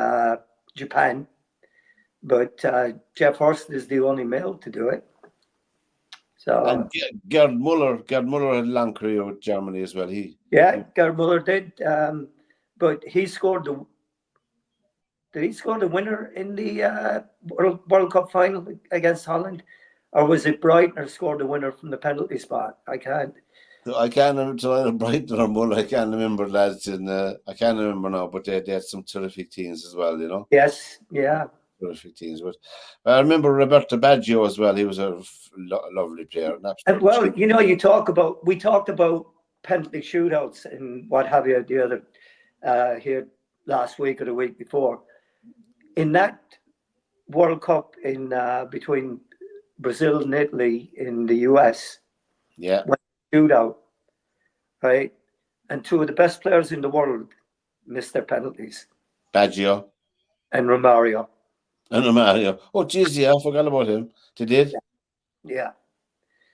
B: Japan. But Jeff Hurst is the only male to do it.
A: And
B: So
A: Gerd Muller had a long career with Germany as well.
B: yeah, Gerd Muller did, but he scored the. Did he score the winner in the World Cup final against Holland, or was it Breitner scored the winner from the penalty spot? I can't.
A: I can't remember so either Brighton or Muller. I can't remember lads in I can't remember now, but they had some terrific teams as well, you know.
B: Yes, yeah.
A: Terrific teams. But I remember Roberto Baggio as well. He was a lovely player, an
B: And
A: absolute
B: well,
A: cheat.
B: you know, we talked about penalty shootouts and what have you the other here last week or the week before. In that World Cup in between Brazil and Italy in the US,
A: Yeah.
B: went shootout, right? And two of the best players in the world missed their penalties,
A: Baggio
B: and Romario.
A: and Romario. Oh, geez, yeah, I forgot about him. They did.
B: Yeah,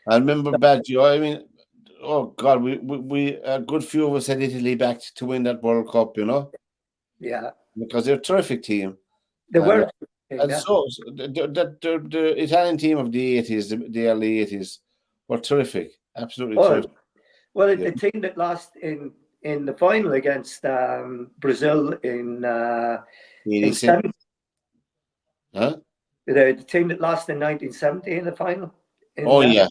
A: I remember Baggio. I mean, oh God, we a good few of us had Italy back to win that World Cup, you know,
B: yeah.
A: because they're a terrific team.
B: They
A: And
B: were, yeah.
A: the Italian team of the 80s, the early 80s, were terrific, absolutely
B: Oh,
A: terrific.
B: well,
A: Yeah.
B: the team that lost in the final against Brazil in
A: 86.
B: 70,
A: Huh?
B: the team that lost in 1970 in the final
A: Oh yeah.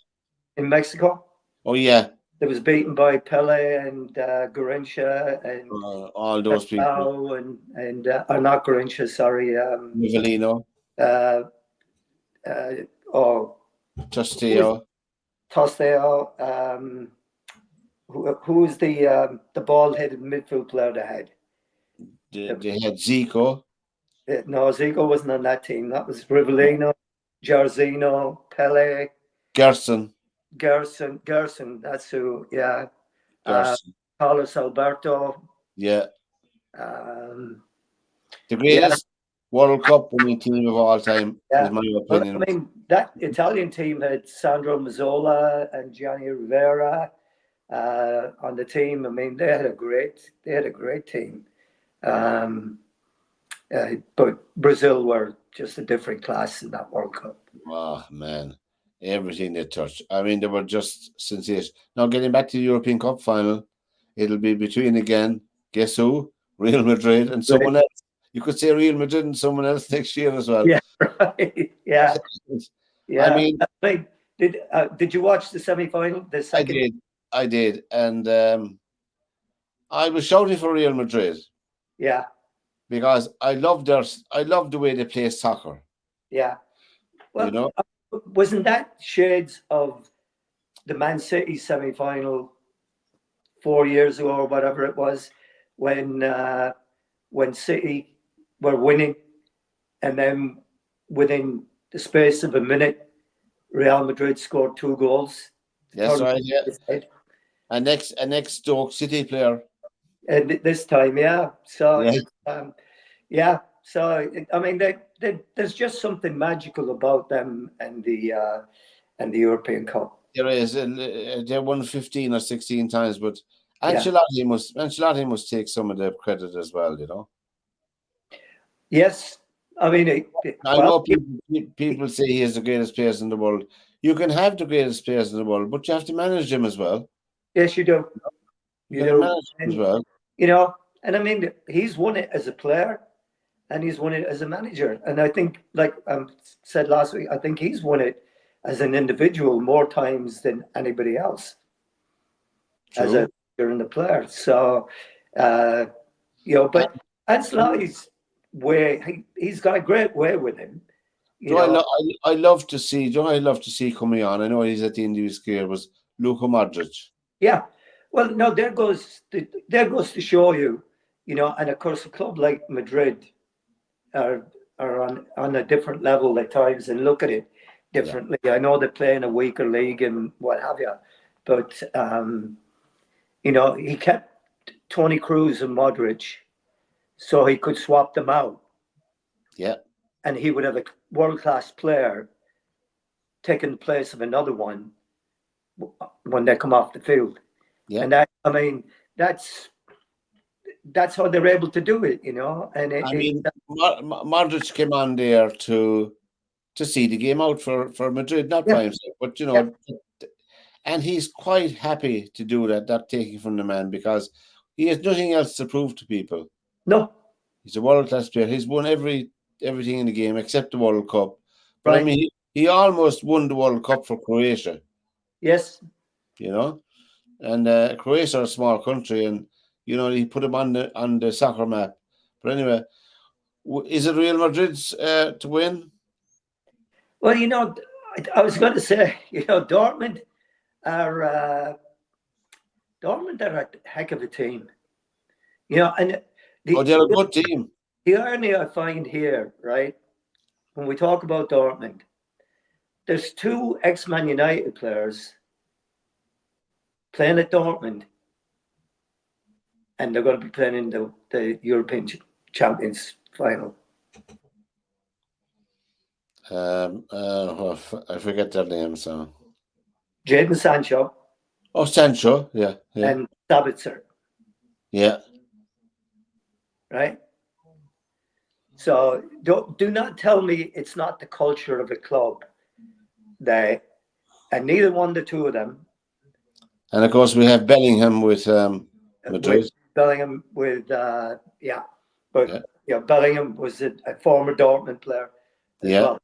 B: in Mexico.
A: Oh yeah.
B: That was beaten by Pele and Garrincha and
A: All those people.
B: or not Garrincha, sorry.
A: Rivellino,
B: Uh, oh, who was
A: Tosteo.
B: Tosteo? Who was the bald-headed midfield player they had?
A: They had Zico.
B: No, Zico wasn't on that team. That was Rivellino, Jairzinho, Pele.
A: Gerson.
B: Gerson, that's who. Yeah, uh,
A: Gerson.
B: Carlos Alberto.
A: Yeah,
B: Um,
A: the
B: yeah,
A: greatest World Cup winning team of all time is
B: yeah.
A: my
B: Well, I
A: opinion.
B: mean, that Italian team had Sandro Mazzola and Gianni Rivera on the team. I mean, they had a great team. Um, but Brazil were just a different class in that World Cup.
A: Oh man, everything they touched. I mean, they were just sensational. Now getting back to the European Cup final, it'll be between again. Guess who? Real Madrid and
B: Right.
A: someone else. You could say Real Madrid and someone else next year as well.
B: Yeah, right. Yeah,
A: I
B: yeah.
A: mean,
B: I mean, did you watch the semi final, the
A: I
B: second?
A: did, I did, and I was shouting for Real Madrid
B: Yeah,
A: because I love the way they play soccer.
B: yeah.
A: You
B: Well,
A: know,
B: wasn't that shades of the Man City semi final 4 years ago or whatever it was, when when City were winning, and then within the space of a minute, Real Madrid scored 2 goals to
A: that's
B: turn
A: right. Yeah,
B: the side.
A: a next Stoke City player.
B: And this time, yeah. So,
A: Yeah,
B: yeah. So, I mean, there's just something magical about them and the European Cup.
A: there is. They won 15 or 16 times, but
B: Yeah.
A: Ancelotti must take some of the credit as well. You know,
B: Yes. I mean,
A: I
B: well,
A: know people say he is the greatest players in the world. You can have the greatest players in the world, but you have to manage them as well.
B: yes, you do.
A: You
B: You
A: got to
B: do.
A: manage them as
B: And,
A: well.
B: and I mean, he's won it as a player and he's won it as a manager. And I think, like I said last week, I think he's won it as an individual more times than anybody else as a
A: True.
B: leader and a player. So, uh,
A: And
B: but Ancelotti's way, he's got a great way with him. You
A: do I,
B: know,
A: lo- I love to see? Do I love to see coming on? I know he's at the end of his career. Was Luka Modric?
B: yeah. Well, no, there goes to show you, and of course, a club like Madrid are on a different level at times and look at it
A: Yeah,
B: differently. I know they play in a weaker league and what have you, but he kept Tony Cruz and Modric so he could swap them out,
A: yeah,
B: and he would have a world class player taking the place of another one when they come off the field.
A: yeah.
B: And that, I mean, that's that's how they're able to do it, And
A: I mean, Modric came on there to see the game out for Madrid, not
B: yeah,
A: by himself, but
B: yeah,
A: and he's quite happy to do that, not taking from the man because he has nothing else to prove to people.
B: no,
A: He's a world class player. He's won everything in the game except the World Cup. But I
B: right,
A: mean, he almost won the World Cup for Croatia,
B: yes.
A: you know, and Croatia are a small country, and he put them on the soccer map. But anyway, is it Real Madrid's to win?
B: Well, I was going to say, are uh, Dortmund are a heck of a team, and
A: Oh,
B: the
A: they're a good team.
B: the irony I find here, right, when we talk about Dortmund, there's two ex-Man United players playing at Dortmund, and they're going to be playing in the European Champions final.
A: I forget their names. So.
B: Jadon Sancho
A: Oh, Sancho. Yeah, yeah,
B: and Sabitzer,
A: yeah,
B: right? So do not tell me it's not the culture of a club that, and neither one, the two of them,
A: and of course we have Bellingham with
B: with
A: Madrid.
B: Bellingham, with yeah,
A: Yeah,
B: but Bellingham was a former Dortmund player as
A: yeah,
B: well.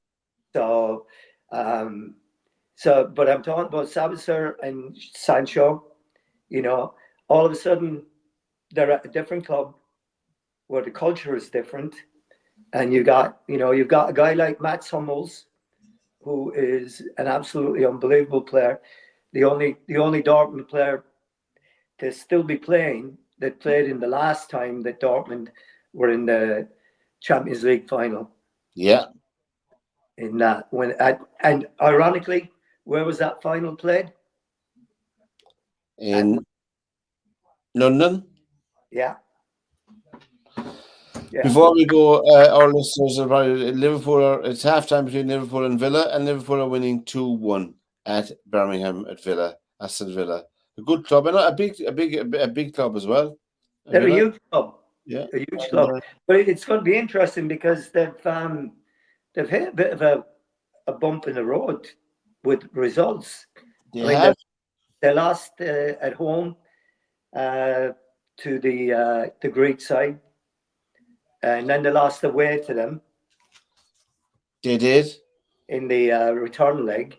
B: So, um, but I'm talking about Sabitzer and Sancho. You know, all of a sudden they're at a different club where the culture is different, and you've got a guy like Mats Hummels, who is an absolutely unbelievable player. The only Dortmund player to still be playing that played in the last time that Dortmund were in the Champions League final.
A: yeah.
B: In that, and ironically, Where was that final played?
A: in London.
B: Yeah. Yeah.
A: Before we go, our listeners are probably Liverpool. It's halftime between Liverpool and Villa, and Liverpool are winning 2-1 at Birmingham at Villa, Aston Villa. A good club, and a big club as well.
B: They're a
A: Villa,
B: huge club.
A: yeah,
B: A huge club. But it's going to be interesting because they've hit a bit of a bump in the road with results.
A: they
B: I mean,
A: have.
B: they lost at home to the Greek side, and then they lost away to them
A: They did.
B: in the return leg,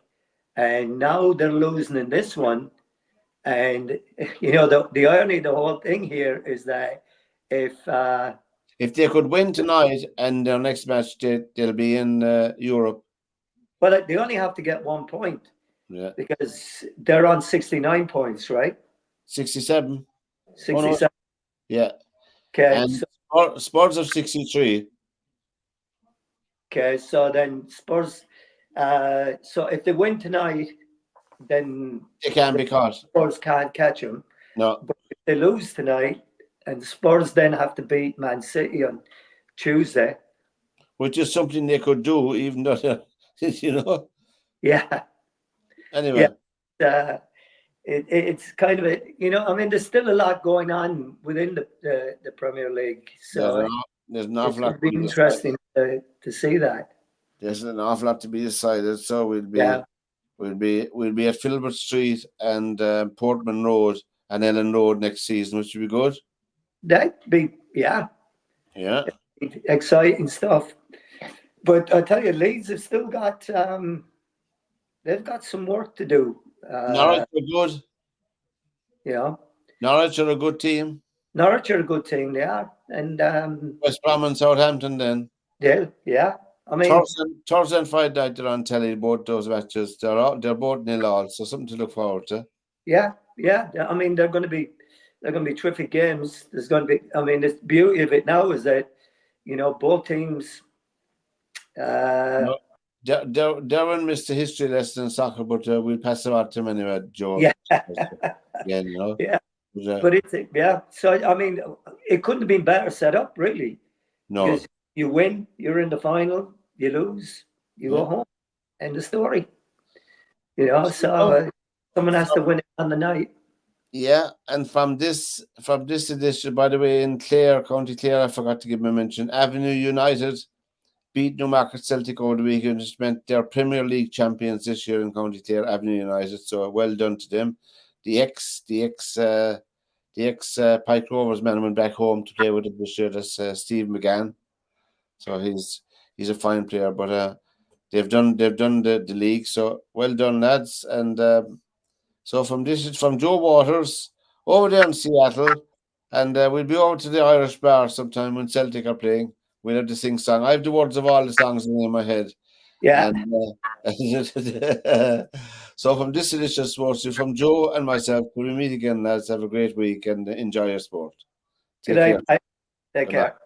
B: and now they're losing in this one. And the irony of the whole thing here is that if
A: If they could win tonight and their next match, they'll be in Europe.
B: well, they only have to get 1 point.
A: Yeah,
B: Because they're on 69 points, right?
A: 67.
B: 67.
A: Oh, no. Yeah,
B: Okay,
A: and Spurs are 63.
B: so then Spurs. So if they win tonight, then
A: They can be caught.
B: Spurs can't catch them.
A: No,
B: But if they lose tonight, and Spurs then have to beat Man City on Tuesday.
A: which is something they could do, even though
B: Yeah.
A: Anyway,
B: yeah. It's kind of I mean, there's still a lot going on within the Premier League, so
A: there's an
B: it's
A: awful lot
B: going to be interesting to see that.
A: There's an awful lot to be decided. So we'll be
B: Yeah.
A: at Filbert Street and Portman Road and Ellen Road next season, which would be good.
B: That'd be
A: Yeah.
B: exciting stuff. But I tell you, Leeds have still got they've got some work to do.
A: Norwich are good. Norwich are a good team.
B: Norwich are a good team, they are. And
A: West Brom and Southampton then.
B: Yeah. I mean,
A: Thursday and Friday night they're on telly, both those matches. They're both 0-0, so something to look forward to.
B: Yeah. I mean, they're going to be terrific games. There's going to be. I mean, the beauty of it now is that both teams.
A: Darren missed a history lesson in soccer, but we'll pass it on to him anyway, Joe.
B: Yeah.
A: Again,
B: Yeah. But So I mean, it couldn't have been better set up, really.
A: No.
B: Because you win, you're in the final. You lose, you go home. End of story. So someone has to win it on the night.
A: Yeah, and from this edition, by the way, in Clare, County Clare, I forgot to give a mention. Avenue United beat Newmarket Celtic over the weekend, which meant they're Premier League champions this year in County Clare, Avenue United. So well done to them. The ex Pike Rovers man went back home to play with them this year. That's Steve McGann. So he's a fine player, but they've done the league. So well done, lads. And so from Joe Waters over there in Seattle, and we'll be over to the Irish bar sometime when Celtic are playing. We'll have to sing song. I have the words of all the songs in my head.
B: Yeah.
A: And, so from this edition of SportsView, from Joe and myself, till we meet again, lads, have a great week and enjoy your sport.
B: Take care.